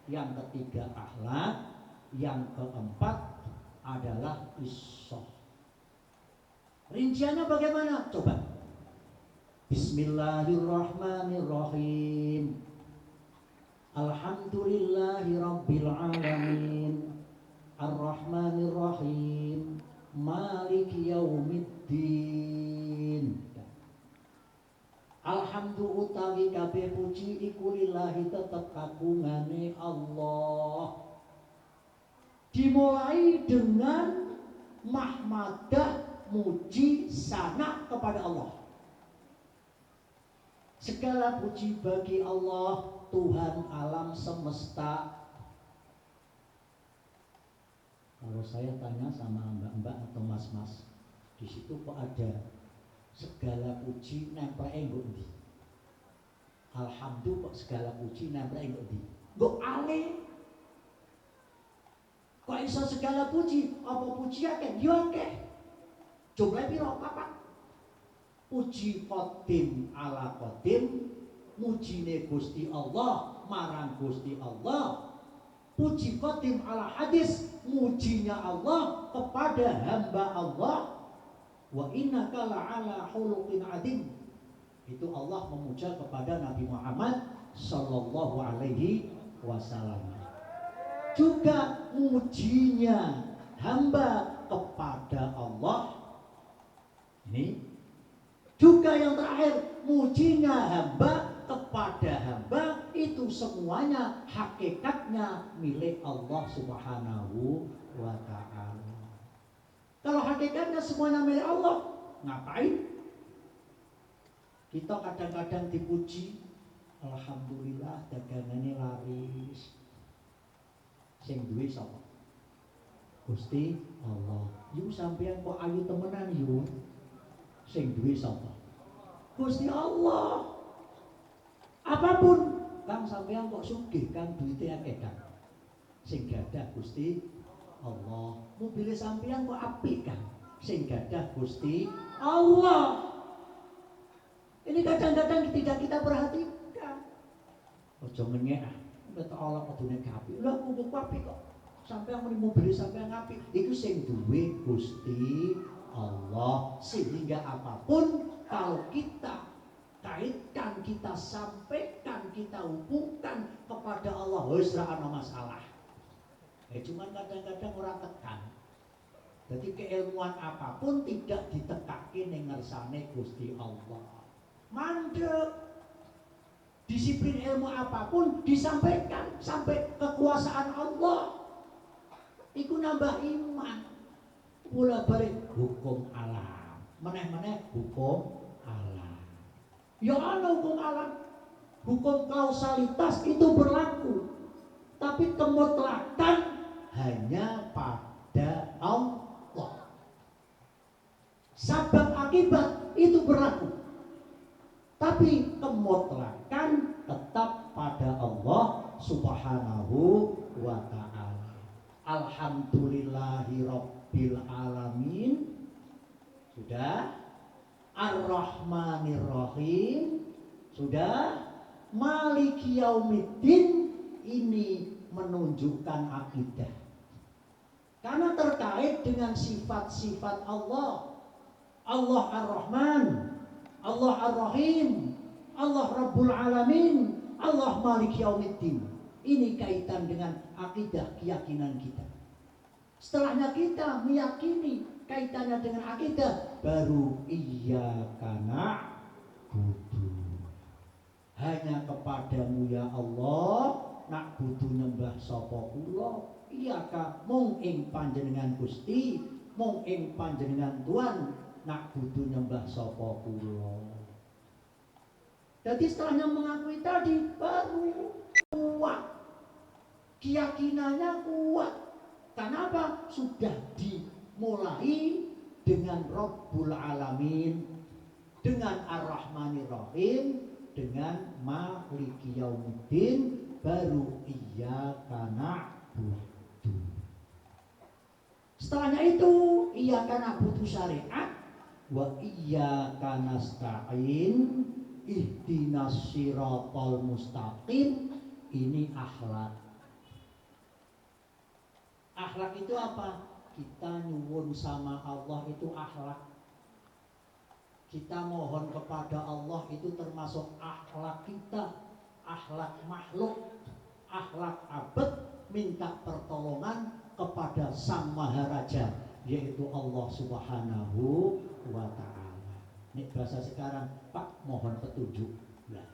yang ketiga akhlak, yang keempat adalah qissah. Rinciannya bagaimana? Coba. Bismillahirrahmanirrahim. Alhamdulillahi rabbil alamin. Ar-Rahmanirrahim. Maliki yaumiddin. Alhamdulillah utawi kabeh puji iku lillahi tetep kagungane Allah. Dimulai dengan mahmadah, muji, sana kepada Allah. Segala puji bagi Allah, Tuhan alam semesta. Kalau saya tanya sama mbak-mbak atau mas-mas, di situ kok ada segala puji nempel enggo ndi? Alhamdulillah kok segala puji nempel enggo ndi? Mbok ale. Kok iso segala puji? Apa puji akeh? Yo akeh. Jumlah piro? Papat. Puji qadim ala qadim, mujine Gusti Allah marang Gusti Allah. Puji qadim ala hadis, mujinya Allah kepada hamba Allah. Wa innaka la'ala khuluqin adim. Itu Allah memuja kepada Nabi Muhammad sallallahu alaihi wasallam. Juga mujinya hamba kepada Allah. Ini juga yang terakhir, mujinya hamba kepada hamba, itu semuanya hakikatnya milik Allah Subhanahu wa ta'ala. Kalau hakikatnya semuanya milik Allah, ngapain? Kita kadang-kadang dipuji, alhamdulillah dagangannya laris. Sing duwe sapa? Gusti Allah. Yu sampeyan kok ayu temenan yu. Sing duwe sapa? Gusti Allah. Apapun kang sampeyan kok sugih, kang duwite akeh kan. Sing gadah Gusti Allah. Mobil sampeyan kok apik kan. Sing gadah Gusti Allah. Ini kadang-kadang tidak kita perhatikan. Ojo ngengek ah. Kata Allah kudune apik. Lah kok apik kok. Sampeyan muni mobil sampeyan apik. Iku sing duwe Gusti Allah. Sehingga apapun kalau kita kaitkan, kita sampaikan, kita hubungkan kepada Allah, wis ra ana masalah. Cuman kadang-kadang orang tekan. Jadi keilmuan apapun tidak ditekake ning ngersane Gusti Allah. Mandek. Disiplin ilmu apapun disampaikan sampai kekuasaan Allah. Iku nambah iman. Mula balik hukum alam. Meneh-meneh hukum alam. Ya ana hukum alam. Hukum kausalitas itu berlaku. Tapi kemutlakan hanya pada Allah. Sebab akibat itu berlaku. Tapi kemutlakan tetap pada Allah Subhanahu wa ta'ala. Alhamdulillahi Rabbil Alamin. Sudah. Ar-Rahmanir Rahim. Sudah. Maliki Yaumiddin. Ini menunjukkan akidah. Karena terkait dengan sifat-sifat Allah. Allah Ar-Rahman, Allah Ar-Rahim, Allah Rabbul Alamin, Allah Maliki Yaumiddin. Ini kaitan dengan akidah, keyakinan kita. Setelahnya kita meyakini kaitannya dengan akidah, baru iyyaka na'budu. Hanya kepadamu ya Allah, na'budu nyembah sapa kula. Iyyaka mung ing panjenengan Gusti, mung ing panjenengan Tuhan, na'budu nyembah sapa kula. Jadi setelahnya mengakui tadi, baru kuat. Keyakinannya kuat. Kenapa? Sudah dimulai dengan Rabbul Alamin, dengan Ar-Rahmanir Rahim, dengan Maliki Yaumiddin, baru iyyaka na'budu. Setelahnya itu iyyaka na'budu syariat, wa iyyaka nasta'in ihdinas siratal mustaqim. Ini akhlak. Akhlak itu apa? Kita nyuwun sama Allah itu akhlak. Kita mohon kepada Allah itu termasuk akhlak kita. Akhlak makhluk, akhlak abad, minta pertolongan kepada Sang Maharaja, yaitu Allah Subhanahu wa Ta'ala. Ini bahasa sekarang, Pak mohon petunjuk. Nah,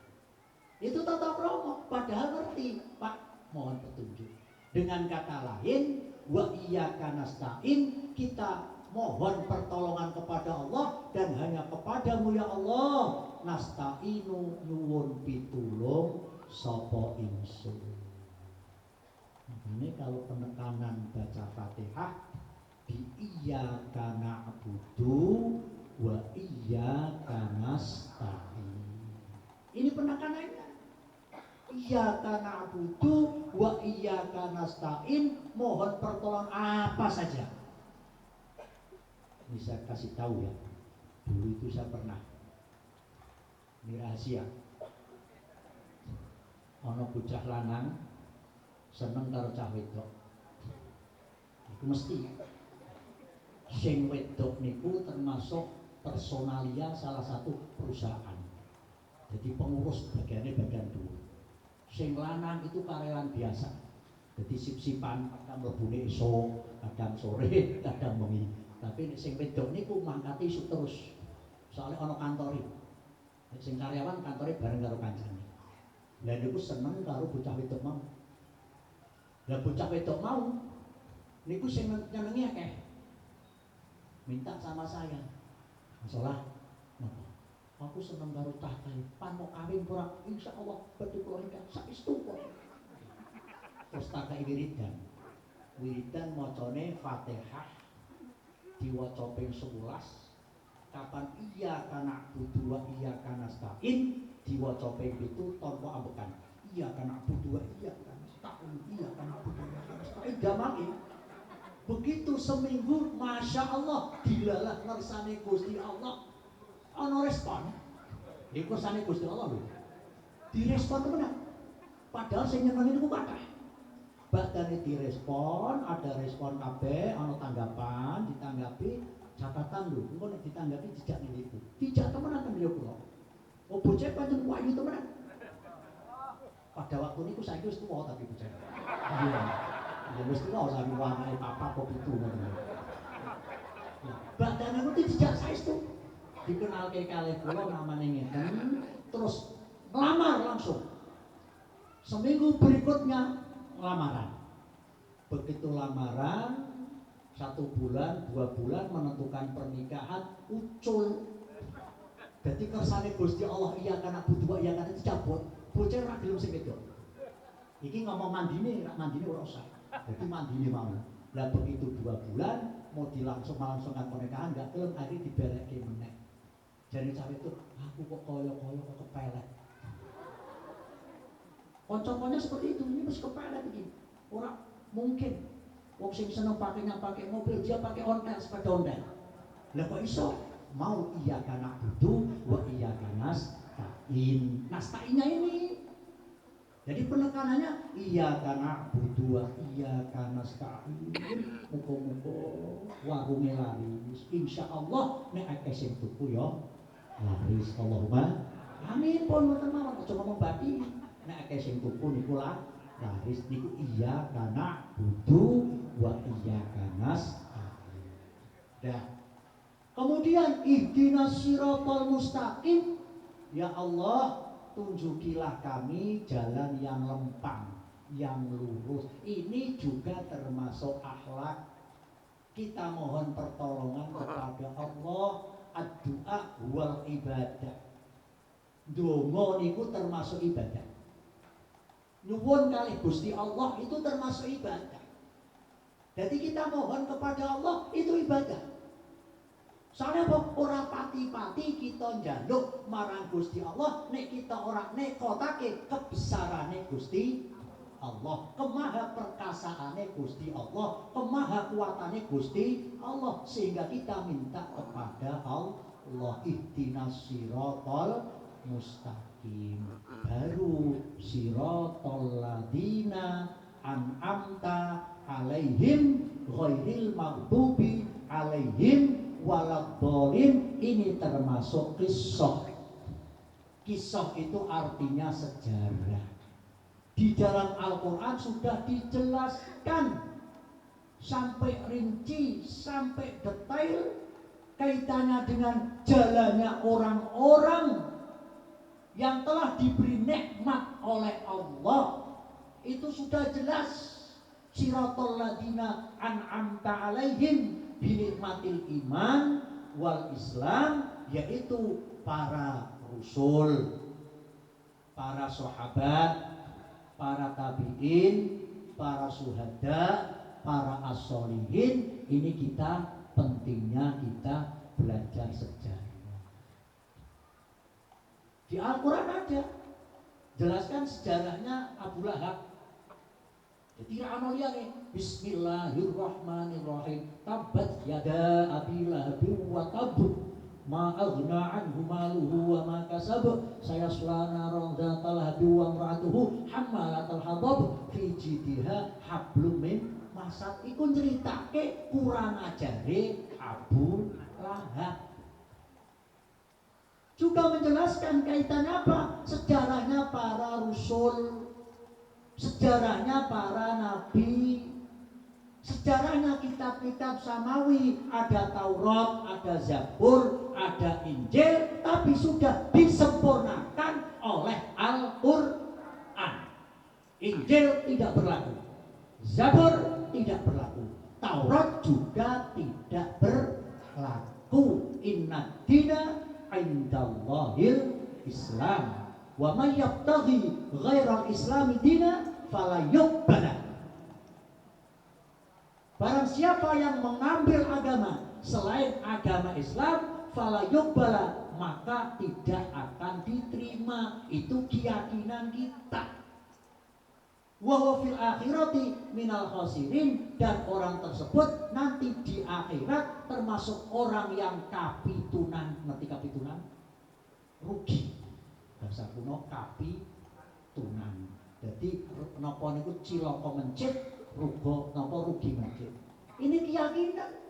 itu tata krama, padahal ngerti, Pak mohon petunjuk. Dengan kata lain, wa iyyaka nasta'in, kita mohon pertolongan kepada Allah, dan hanya kepadamu ya Allah nasta'inu nyuwun pitulung sapa ingsun. Ini kalau penekanan baca Fatihah di iyyaka na'budu wa iyyaka nasta'in. Ini penekanannya. Iyyaka na'budu wa iyyaka nasta'in, mohon pertolongan apa saja. Ini saya kasih tahu ya. Dulu itu saya pernah, ini rahasia, ono bocah lanang seneng karo cah wedok. Iku mesti sing wedok niku termasuk personalia salah satu perusahaan. Jadi pengurus bagian dulu. Sing lanang itu karyawan biasa. Jadi sip-sipan, kadang mlebune esuk, kadang sore, kadang bengi. Tapi sing wedok niku mangkate isuk terus. Soalnya ana kantore. Sing karyawan kantore bareng karo kancane. Lah niku seneng karo bocah wedok mau. Lah bocah wedok mau niku sing nyenengi akeh. Minta sama saya. Masalah napa? Aku seneng karo cah kae. Pan mau kawin ora? Insyaallah badhe kula nikah saestu kok. Terus tak kei wiridan. Wiridan macane Fatihah diwaca ping 11. Kapan iyyaka na'budu wa iyyaka nasta'in diwaca ping 7 tanpa ambekan. Iyyaka na'budu wa iyyaka nasta'in, iyyaka na'budu wa iyyaka nasta'in. Damake begitu seminggu, masya Allah, dilalah ngersane Gusti Allah. Ana respon. Iku kersane Gusti Allah lho. Direspon temenan. Padahal sing nyenengi niku kathah. Badane direspon, ada respon kabeh, ana tanggapan, ditanggapi, catatan lho. Engko nek ditanggapi dijak niku. Dijak temenan ten yo kula. Oh bocah pancen wayu temenan. Pada waktu niku saiki wis tuwa tapi bocah. Iya. Ya wis tuwa saiki warnane papa apa pitu ngoten. Ya, badane niku dijak saestu. Dikenalke kalih kula namane ngeten, terus ngelamar langsung. Seminggu berikutnya lamaran. Begitu lamaran 1 bulan, 2 bulan menentukan pernikahan, ucul. Jadi kersane Gusti Allah iyyaka na'budu wa iyyaka nasta'in dicabut. Bocah ora gelem sing wedok. Iki ngomong mandine ora usah. Jadi mandine mau. Lah begitu 2 bulan mau melangsungkan pernikahan enggak gelem, akhirnya diberekke meneh. Jadi cah itu, aku kok koyo-koyo kok kepelet. Konco-konco seperti itu, ini mesti kepelet iki. Ora mungkin. Wong sing seneng pakainya pakai mobil, dia pakai ontel, sepeda ontel. Lah kok iso? Mau iya kana butuh, wa iya nasta'in. Nasta'innya ini. Jadi penekanannya iya kana butuh, wa iya nasta'in. Muga-muga warunge laris. Insyaallah nek akeh sing tuku ya laris. Allahumma amin. Pun mboten mawon aja ngomong bathi. Nek akeh sing tuku niku laris niku iya kana butuh, wa iya nasta'in. Dah. Kemudian ihdinas siratal mustaqim, ya Allah tunjukilah kami jalan yang lempang, yang lurus. Ini juga termasuk akhlak. Kita mohon pertolongan kepada Allah. Ad-du'a wal ibadah. Donga niku termasuk ibadah. Nyuwun kali Gusti Allah itu termasuk ibadah. Jadi kita mohon kepada Allah itu ibadah. Soalnya ora pati-pati kita njaluk marang Gusti Allah nek kita ora nekotake kebesarane Gusti Allah, kemaha perkasaane Gusti Allah, kemaha kuatane Gusti Allah, sehingga kita minta kepada Allah ihdinas siratal mustaqim. Baru siratal ladina an'amta alaihim ghairil maghdubi alaihim waladhdallin. Ini termasuk kisah. Kisah itu artinya sejarah. Di dalam Al-Quran sudah dijelaskan sampai rinci, sampai detail kaitannya dengan jalannya orang-orang yang telah diberi nikmat oleh Allah. Itu sudah jelas. Siratal ladina an'amta alaihim binikmatil iman wal Islam, yaitu para rasul, para sahabat, para tabi'in, para syuhada, para as-sholihin. Ini kita pentingnya kita belajar sejarah. Di Al-Quran ada jelaskan sejarahnya Abu Lahab. Jadi ana liyane bismillahirrahmanirrahim tabbat yada abi lahabin wa tab ma aghna anhu maluhu wa ma kasab sayasla naran dzatal habi wa imra'atuhu hammalatal hatab fi jidha hablum min masad. Iku nyeritake kurang ajare Abu Lahab. Juga menjelaskan kaitannya apa? Sejarahnya para rasul, sejarahnya para nabi, sejarahnya kitab-kitab samawi. Ada Taurat, ada Zabur, ada Injil, tapi sudah disempurnakan oleh Al-Quran. Injil tidak berlaku, Zabur tidak berlaku, Taurat juga tidak berlaku. Inna dina indallahil Islam wa may yabtaghi ghairal islami dina fala yuqbala. Barang siapa yang mengambil agama selain agama Islam, fala yuqbala, maka tidak akan diterima. Itu keyakinan kita. Wa huwa fil akhirati minal khasirin, dan orang tersebut nanti di akhirat termasuk orang yang kapitunan. Ngerti kapitunan? Rugi. Bahasa kuno kapitunan. Jadi napa niku cilaka mencit, rugi mencit. Ini keyakinan.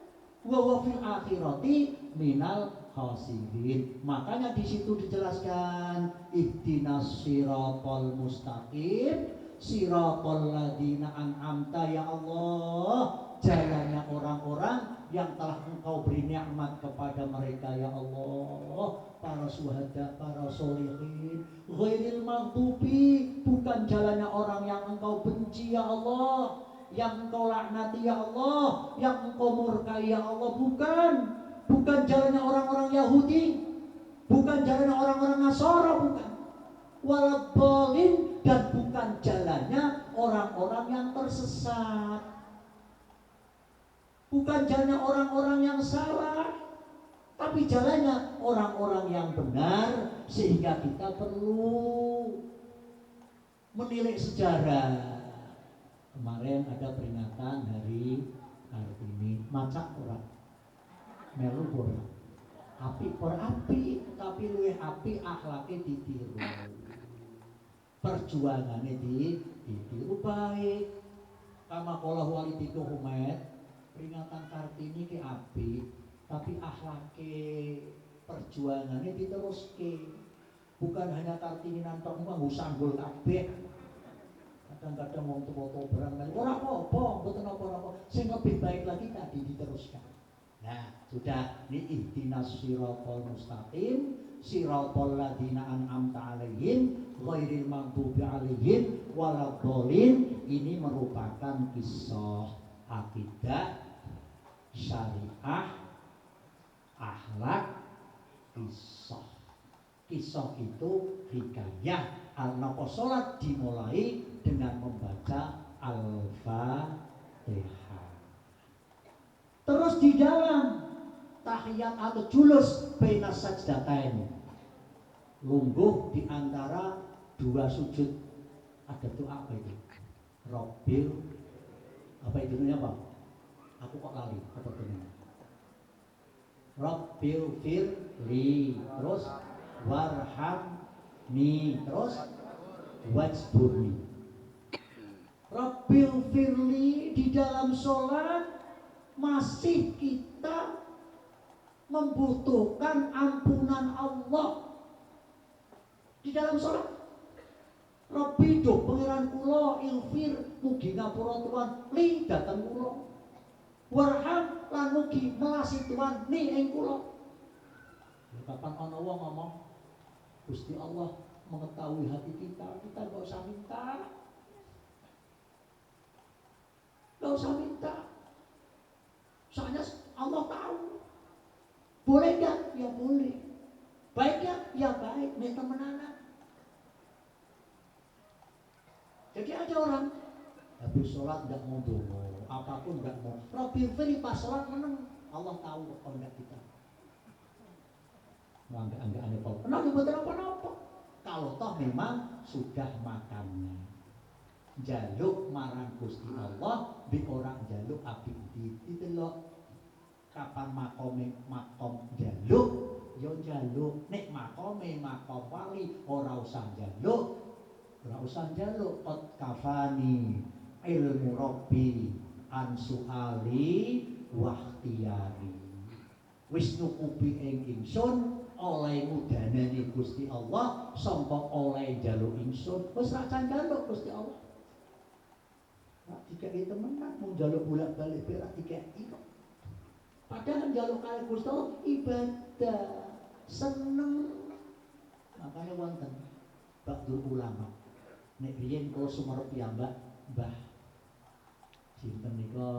Wa huwa fil akhirati minal khasirin. Makanya di situ dijelaskan ihdinas siratal mustaqim, siratal ladzina an'amta, ya Allah, jalannya orang-orang yang telah Engkau beri nikmat kepada mereka, ya Allah, para syuhada, para sholihin, ghairil maghdubi, bukan jalannya orang yang Engkau benci, ya Allah, yang Engkau laknati, ya Allah, yang Engkau murkai, ya Allah, bukan jalannya orang-orang Yahudi, bukan jalannya orang-orang Nasara, bukan, waladhdallin, dan bukan jalannya orang-orang yang tersesat, bukan jalannya orang-orang yang salah, tapi jalannya orang-orang yang benar. Sehingga kita perlu menilik sejarah. Kemarin ada peringatan Hari Kartini, macak ora melu ora api tapi luwih api akhlake ditiru, perjuangannya ditiru baik. Kama qala walidika Humaid, peringatan Kartini ki api tapi akhlake perjuangannya diteruske. Bukan hanya Kartini nantok nganggo sanggul kabeh. Kadang-kadang wong tuwa-tuwa barang melu ora apa-apa, mboten apa-apa. Sing lebih baik lagi tadi diteruskan. Nah, sudah ni ihdinas siratal mustaqim, siratal ladzina an'amta 'alaihim ghairil maghdubi 'alaihim waladhdallin. Ini merupakan kisah akidah, syariah, akhlak, kisah. Kisah itu hikayah. Al-napa salat dimulai dengan membaca Al-Fatihah. Terus di dalam tahiyat atau julus baina sajdatain, lungguh di antara dua sujud, ada tuh apa itu? Robbil, apa itu namanya apa? Aku kok lali, apa itu namanya? Robbil firli, terus warhamni, terus wajburni. Rabbil firli di dalam sholat masih kita membutuhkan ampunan Allah di dalam sholat. Rabbi do pangeran kula ilfir mugi ngapura Tuhan li dateng kula. Warham lan mugi melasi Tuhan ni ing kula. Kapan ana wong ngomong Gusti Allah mengetahui hati kita nggak usah minta. Nggak usah minta. Soalnya Allah tahu. Boleh nggak? Ya boleh. Baik nggak? Ya baik. Nek temenanan. Jadi ada orang habis sholat nggak mau dongo, apapun nggak mau. Rabbil firi pas sholat menang. Allah tahu kok enggak kita. Enggak aneh kok. Kenapa dibuat apa-apa? Kalau toh memang sudah makannya. Jaluk marang Gusti Allah di orang jaluk api ditelok. Kapan makom jaluk yo jaluk. Nek makome makom wali ora usah jaluk. Ora usah jaluk. Qad kafani ilmu rabbi an suali wa ikhtiyari. Wis nyukupi ing ingsun oleh mudanani Gusti Allah sangka oleh jaluk ingsun. Wis ra jaluk Gusti Allah. Nek dikeki temenan mung njaluk bolak-balik ora dikeki kok. Padahal njaluk kali Gusti Allah ibadah, seneng. Makanya wonten Ba'dul ulama. Nek riyen kula sumerep piyambak Mbah sinten nika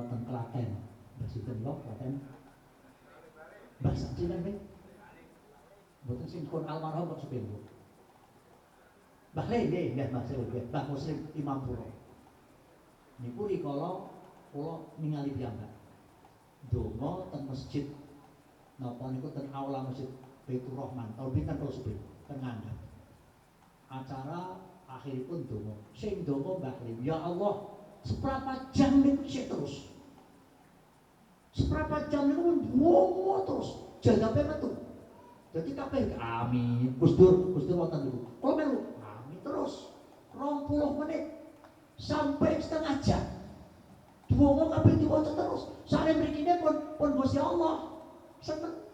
teng Klaten. Mbah sinten kok Klaten? Mbah sinten nggih? Mboten sing kon almarhum kok sepin. Mbah le nggih, Mbah Muslim Imam Pura. Niku rikala kula ningali piyambak donga teng masjid napa niku teng aula masjid Baitur Rahman kalau pinten kalau sepin teng ngandhap acara akhiripun donga sing donga Mbah Lim ya Allah seberapa jam niku sik terus seberapa jam niku donga terus jadape metu dadi kabeh amin Gus Dur wonten niku kula melu amin terus 20 menit sampai setengah jam. Donga kabeh diwaca terus. Sare mrikine pun Gusti Allah seneng.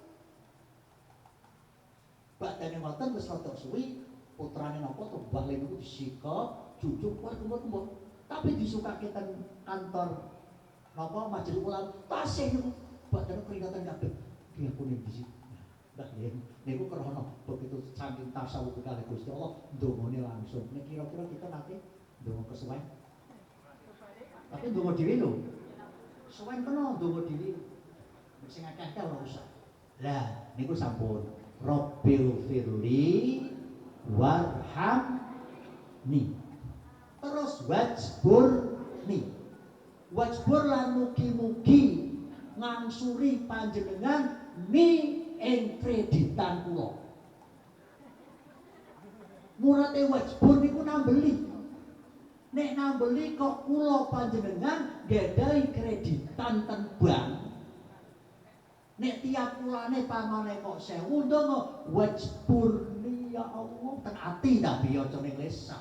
Badane ngoten wis rada suwi putrane napa to Mbah Lim niku disikap jujuk kuwi kembang. Tapi disukake teng kantor napa majelis ulama tasih niku badane peringatan kabeh. Diakune di situ. Mbah Lim niku krana begitu saking tasawuf kali Gusti Allah ndongane langsung. Nek kira-kira kita nanti donga kesuwen. Tapi donga dhewe lho. Suwen kena donga dhewe. Sing akeh-akeh ora usah. Lah niku sampun Rabbil firli warhamni. Terus wajburni. Wajbur lan mugi-mugi ngangsuri panjenengan ni ing kreditan kula. Murate wajbur niku nambeli. Nek nambeli kok kula panjenengan gadahi kreditan ten bank. Nek tiap kulane pamane kok 1000 ndonga wajburni ya Allah ten ati tapi aja ning lisan.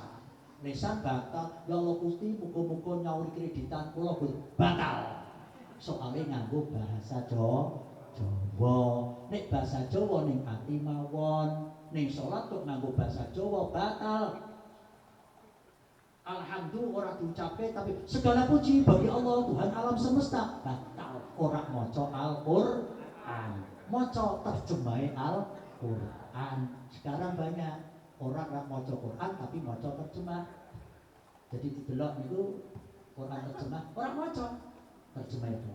Lisan batal, ya Allah Gusti muga-muga nyauri kreditan kula batal. Soale nganggo bahasa Jawa. Nek bahasa Jawa ning ati mawon, ning salat kok nganggo bahasa Jawa batal. Alhamdulillah ora diucapke tapi segala puji bagi Allah Tuhan alam semesta batal ora maca Al-Qur'an. Maca terjemahe Al-Qur'an. Sekarang banyak orang ora maca Qur'an tapi maca terjemah. Jadi didelok niku Qur'an terjemah, ora maca terjemah itu.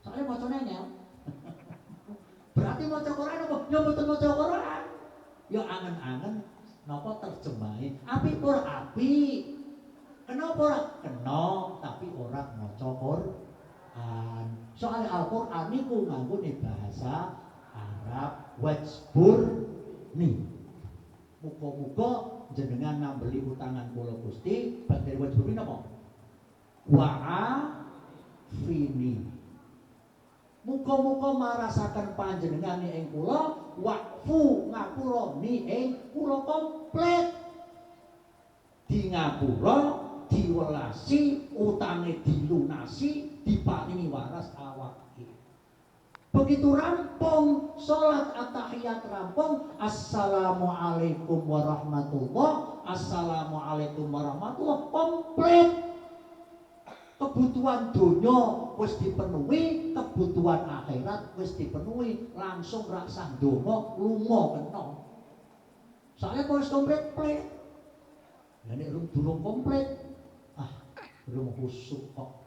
Soalnya macane nyel. Berarti maca Qur'an apa? Ya mboten maca Qur'an. Ya angen-angen napa terjemahe? Apik ora apik. Kenapa ora? Kena tapi ora maca Qur'an. Soale Al-Qur'an niku nganggone bahasa Arab wajburni. Muga-muga jenengan nambeli utangan kula Gusti badhe wajburni napa? Wa'afini. Muga-muga marasaken panjenengan ing kula waqfu ngapura ni ing kula komplit. Di ngapura, diwelasi, utange dilunasi, diparingi waras awake. Begitu rampung salat at-tahiyat rampung, assalamualaikum warahmatullah, assalamualaikum warahmatullah, komplit. Kebutuhan dunia wis dipenuhi, kebutuhan akhirat wis dipenuhi, langsung raksah donga lunga kena. Soalnya wis komplit. Ya nek durung komplit, durung khusyuk kok.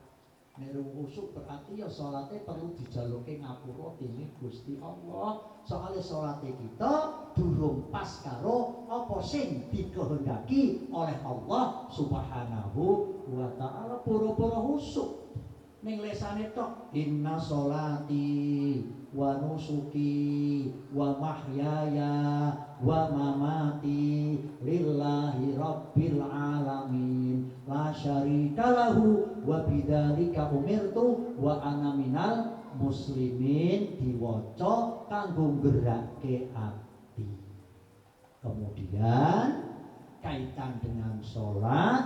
Nek durung khusyuk berarti ya salate perlu dijaluke ngapura dening Gusti Allah. Soale salate kita durung pas karo apa sing dikehendaki oleh Allah Subhanahu wa ta'ala. Pura-pura khusyuk ning lesane tok inna sholati wa nusuki wa mahyaya wa mamati lillahi rabbil alamin la syarika lahu wa bidzalika umirtu wa ana minal muslimin diwaca kanggo nggerake ati. Kemudian kaitan dengan sholat,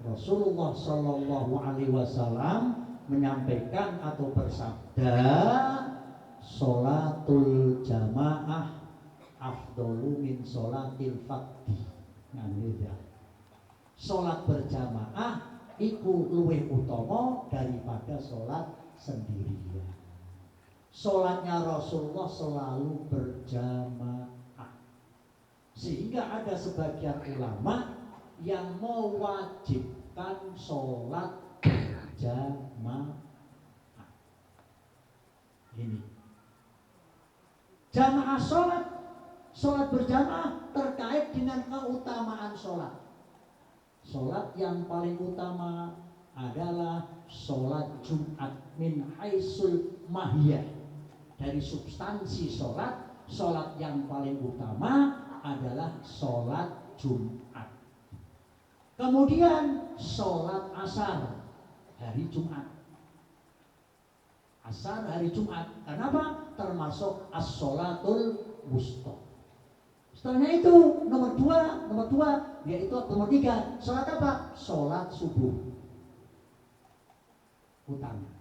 Rasulullah Shallallahu Alaihi Wasallam menyampaikan atau bersabda, sholatul jamaah afdalu min sholatil fardhi. Sholat berjamaah iku luwih utama daripada sholat sendirian. Sholatnya Rasulullah selalu berjamaah, sehingga ada sebagian ulama yang mewajibkan sholat berjamaah. Ini jamaah sholat berjamaah terkait dengan keutamaan sholat. Sholat yang paling utama adalah sholat Jumat min haisul mahiyah. Dari substansi sholat yang paling utama adalah sholat Jumat. Kemudian sholat asar hari Jumat. Asar hari Jumat. Kenapa? Termasuk as-sholatul wusta. Setelahnya itu nomor dua yaitu nomor 3. Sholat apa? Sholat subuh utama.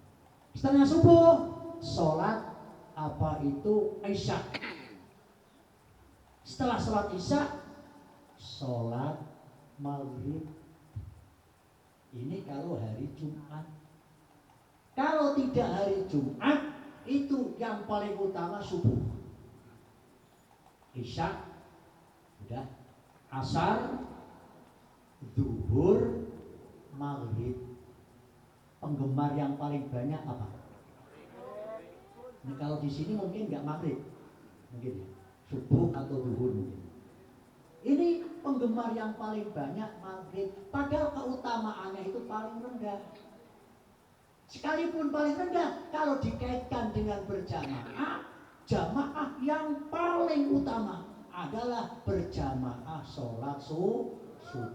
Setelahnya subuh sholat apa itu? Isya. Setelah sholat isya sholat maghrib. Ini kalau hari Jumat. Kalau tidak hari Jumat, itu yang paling utama subuh. Isya, udah. Asar, zuhur, maghrib. Penggemar yang paling banyak apa? Ini kalau di sini mungkin nggak maghrib, mungkin ya. Subuh atau zuhur mungkin. Ini penggemar yang paling banyak maghrib. Padahal keutamaannya itu paling rendah. Sekalipun paling rendah, kalau dikaitkan dengan berjamaah, jamaah yang paling utama adalah berjamaah sholat subuh.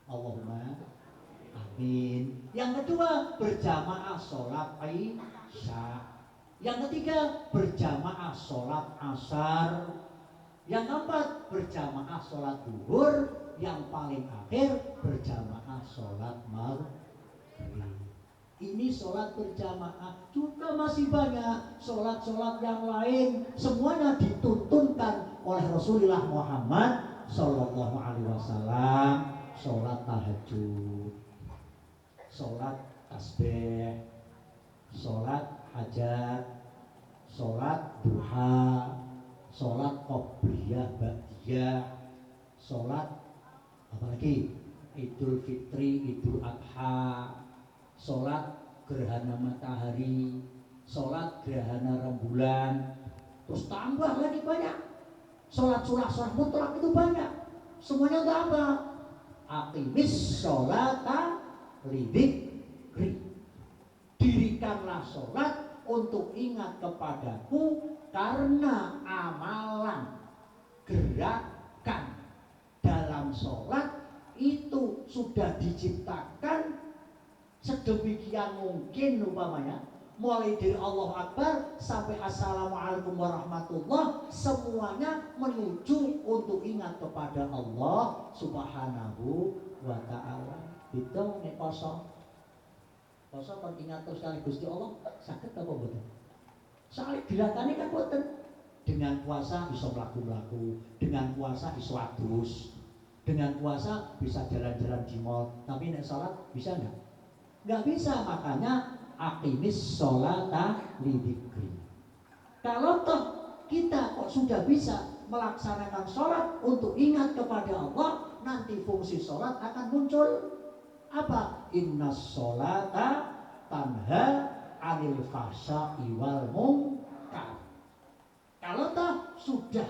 Allahumma amin. Yang kedua, berjamaah sholat Isya. Yang ketiga, berjamaah sholat Asar. Yang keempat, berjamaah sholat Zuhur. Yang paling akhir, berjamaah sholat Maghrib. Ini sholat berjamaah. Juga masih banyak sholat-sholat yang lain. Semuanya dituntunkan oleh Rasulullah Muhammad Sallallahu Alaihi Wasallam. Sholat tahajud, sholat tasbih, sholat hajat, sholat duha, sholat qobliyah ba'diyah, sholat apalagi Idul Fitri, Idul Adha, sholat gerhana matahari, sholat gerhana rembulan, terus tambah lagi banyak. Sholat mutlak itu banyak. Semuanya untuk apa? Aqimis sholata lidzikri. Dirikanlah sholat untuk ingat kepadaku, karena amalan gerakan dalam sholat itu sudah diciptakan sedemikian mungkin umpamanya, mulai dari Allah Akbar sampai Assalamualaikum warahmatullah, semuanya menuju untuk ingat kepada Allah Subhanahu wa ta'ala. Itu nek poso kon ingat terus kali Gusti Allah, sakit apa mboten? Soalnya gerakannya kan mboten. Dengan puasa iso mlaku-mlaku, dengan puasa iso adus, dengan puasa bisa jalan-jalan di mall, tapi nek salat bisa enggak? Enggak bisa. Makanya aqimis sholata lidzikri. Kalau toh kita kok sudah bisa melaksanakan sholat untuk ingat kepada Allah, nanti fungsi sholat akan muncul apa? Innas sholata tanha anil fahsya'i wal munkar. Kalau toh sudah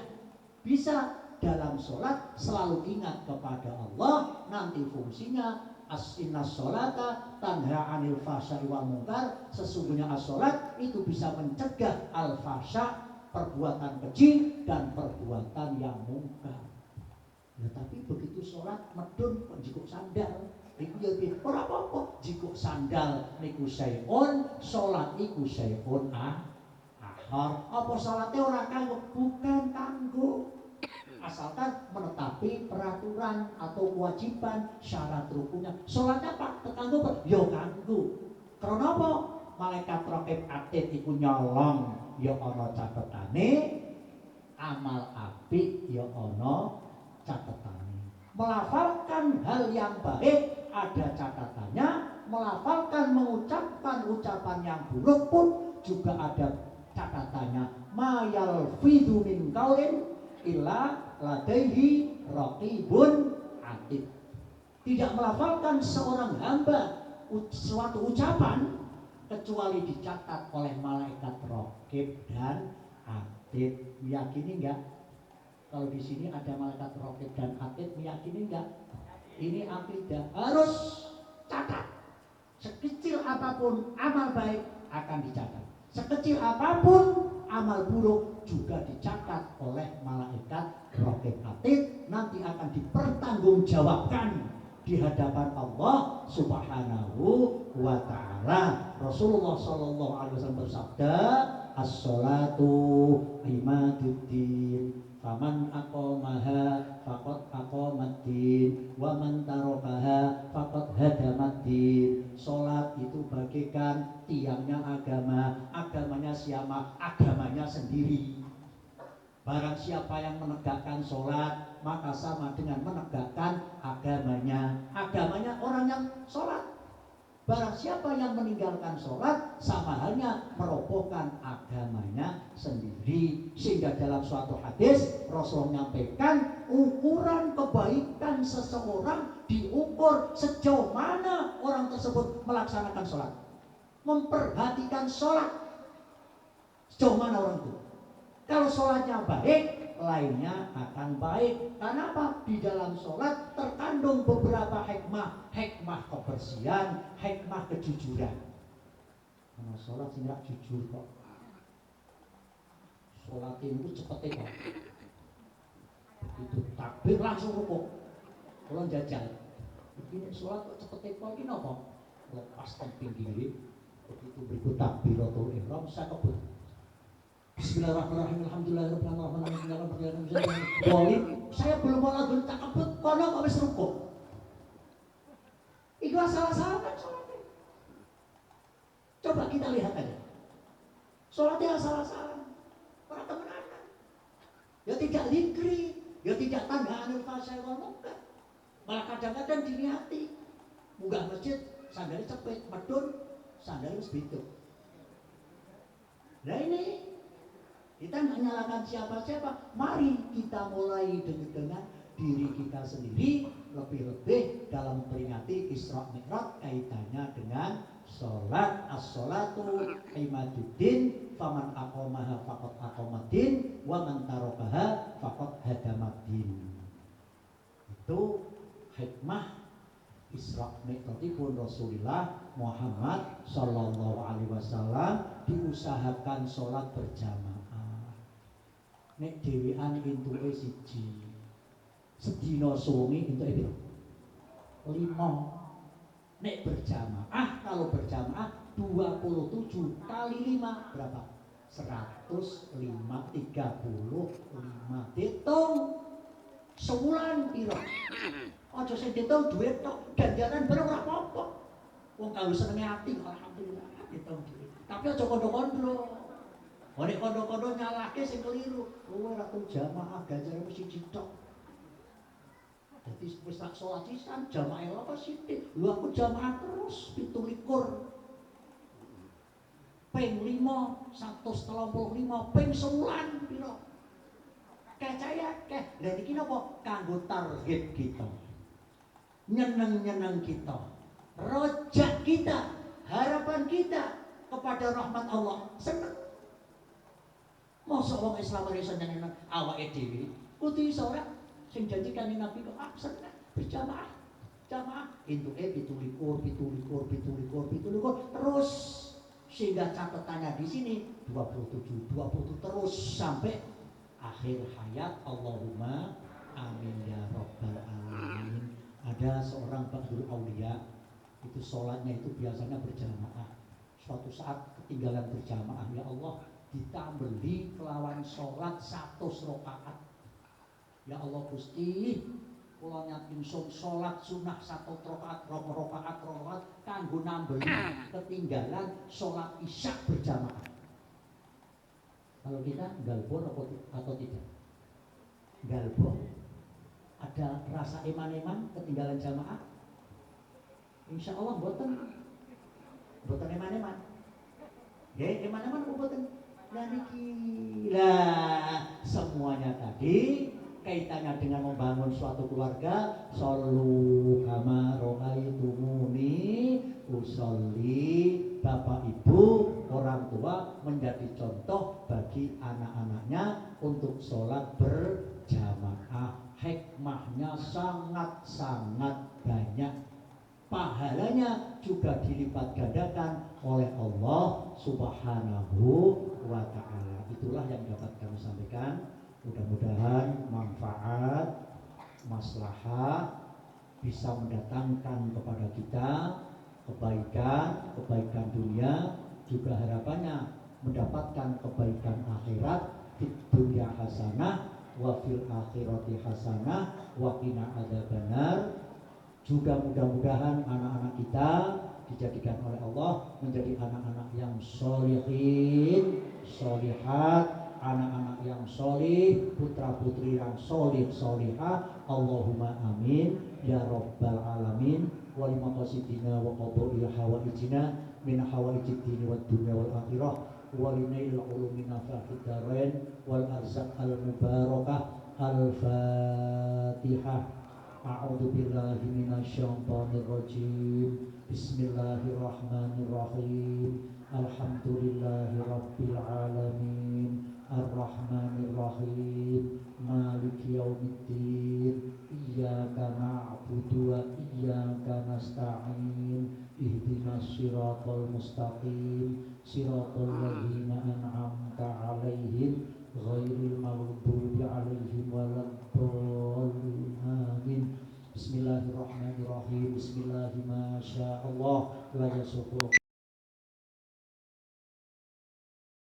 bisa dalam sholat selalu ingat kepada Allah, nanti fungsinya inna sholata tanha anil fahsya'i wal munkar. Sesungguhnya as-sholat itu bisa mencegah al-fahsya, perbuatan keji dan perbuatan yang mungkar. Ya, tapi begitu sholat medun jikuk sandal iku ya ora apa-apa. Jikuk sandal niku syai'un, sholat iku syai'un ahar. Apa sholatnya ora kanggo? Bukan kanggo, asalkan menetapi peraturan atau kewajiban syarat rukunnya. Sholatnya pak kanggo apa? Yo kanggo. Karena apa? Malaikat raqib atid iku nyolong ya ana catetane, amal apik ya ana catetane. Melafalkan hal yang baik ada catatannya, melafalkan mengucapkan ucapan yang buruk pun juga ada catatannya. Ma yalfidhu min qaulin illa ladaihi raqibun atid. Tidak melafalkan seorang hamba suatu ucapan kecuali dicatat oleh malaikat raqib dan atid. Meyakini enggak? Kalau di sini ada malaikat raqib dan atid, meyakini enggak? Ini akidah, harus catat. Sekecil apapun amal baik akan dicatat. Sekecil apapun amal buruk juga dicatat oleh malaikat raqib atid, nanti akan dipertanggungjawabkan di hadapan Allah Subhanahu wa ta'ala. Rasulullah sallallahu alaihi wasallam bersabda, as-sholatu imaduddin, faman aqamaha faqad aqamaddin, wa man tarakaha faqad hadamaddin. Salat itu bagaikan tiangnya agama. Agamanya siapa? Agamanya sendiri. Barang siapa yang menegakkan sholat, maka sama dengan menegakkan agamanya. Agamanya orang yang sholat. Barang siapa yang meninggalkan sholat, sama halnya merobohkan agamanya sendiri. Sehingga dalam suatu hadis Rasul menyampaikan, ukuran kebaikan seseorang diukur sejauh mana orang tersebut melaksanakan sholat, memperhatikan sholat. Sejauh mana orang itu? Kalau sholatnya baik, lainnya akan baik. Karena apa? Di dalam sholat terkandung beberapa hikmah. Hikmah kebersihan, hikmah kejujuran. Karena sholat sih gak jujur kok. Sholat itu cepetnya kok. Begitu takbir langsung rukuk. Kalau jajal, Begini sholat kok cepet teko iki napa? Lepas teng pinggire. Begitu berikut takbiratul ihram saya kebut. Bismillahirrahmanirrahim. Alhamdulillahirabbil alamin. Saya belum mau lagu tak kebut kono kok wis rukuk. Iku salah-salah kan sholatnya. Coba kita lihat aja. Sholatnya salah-salah. Orang temenan. Ya tidak zikri, ya tidak tanda anil fasai wal munkar. Malah kadang-kadang diniati. Munggah masjid, sandalnya cepet, medun, sandalnya sebituk. Nah ini kita nggak nyalakan siapa-siapa. Mari kita mulai dengan diri kita sendiri, lebih-lebih dalam peringati Isra Mi'raj kaitannya dengan sholat. As-sholatu imaduddin, faman aqomaha faqad aqomaddin, wa man tarokaha faqad hadamaddin. Itu hikmah Isra Mi'rajipun Rasulullah Muhammad sallallahu alaihi wasallam, diusahakan sholat berjamaah. Nek dhewean entuke siji, sedina suwengi entuke piro? 5. Nek berjamaah, kalau berjamaah 27 kali 5 berapa? 105, 35. Dihitung sebulan piro? Aja sing dihitung duit tok, ganjaran bareng ora apa-apa. Wong kalau senenge ati alhamdulillah dihitung duit. Tapi aja kondo-kondo. Nek kondo-kondo nyalahke sing keliru. Kowe ora tau jamaah ganjaran mesti sithik. Jadi wis tak sholat sisan jamaah apa sithik. Lho aku jamaah terus 17. Ping 5 135 ping sebulan piro? Kecaya keh. Lah iki napa? Kanggo target kita. Nyeneng-nyeneng kita. Rojak kita, harapan kita kepada rahmat Allah. Seneng. Mosok wong Islam ora iso nyeneng awake dhewe. Kudu iso ora? Sing janjikan Nabi kok seneng berjamaah. Jamaah entuke 17 terus sehingga catatannya di sini 27 terus sampai akhir hayat. Allahumma amin ya rabbal alamin. Ada seorang ba'dul aulia itu sholatnya itu biasanya berjamaah. Suatu saat ketinggalan berjamaah, ya Allah ditambeli kelawan sholat 100 rakaat. Ya Allah Gusti, kula nyatun sholat sunah 1 rakaat kanggo nambeli ketinggalan sholat isya berjamaah. Kalau kita galbon atau tidak? Galbon. Ada rasa eman-eman ketinggalan jamaah? Insya Allah boten eman-eman. Ya eman-eman kok boten. Lah semuanya tadi kaitannya dengan membangun suatu keluarga. Shollu kama ra'aitumuni usolli. Bapak ibu orang tua menjadi contoh bagi anak-anaknya untuk sholat berjamaah. Hikmahnya sangat-sangat banyak. Pahalanya juga dilipat gandakan oleh Allah Subhanahu wa ta'ala. Itulah yang dapat kami sampaikan. Mudah-mudahan manfaat, maslahah bisa mendatangkan kepada kita kebaikan dunia, juga harapannya mendapatkan kebaikan akhirat. Di dunia hasanah wa fil akhirati hasanah wa qina adzabannar. Juga mudah-mudahan anak-anak kita dijadikan oleh Allah menjadi anak-anak yang sholihin, sholihat, anak-anak yang sholih, putra-putri yang sholih, sholihah. Allahumma amin ya rabbal alamin. Wa limaqasidina wa qadai hawaijina min hawaijid dini wad dunya wal akhirah. Walinail ulumi nafi'id darain wal arzaq al mubarakah. Al-Fatihah. A'udzu billahi minasyaitonir rajim. Bismillahirrahmanirrahim. Alhamdulillahirabbil alamin. Ar-Rahmanir Rahim. Maliki yaumiddin. Iyyaka na'budu wa iyyaka nasta'in. Ihdinas siratal mustaqim. Siratal ladzina an'amta 'alaihim ghairil maghdubi 'alaihim waladdallin. Amin. Bismillahirrahmanirrahim. la yasukurukum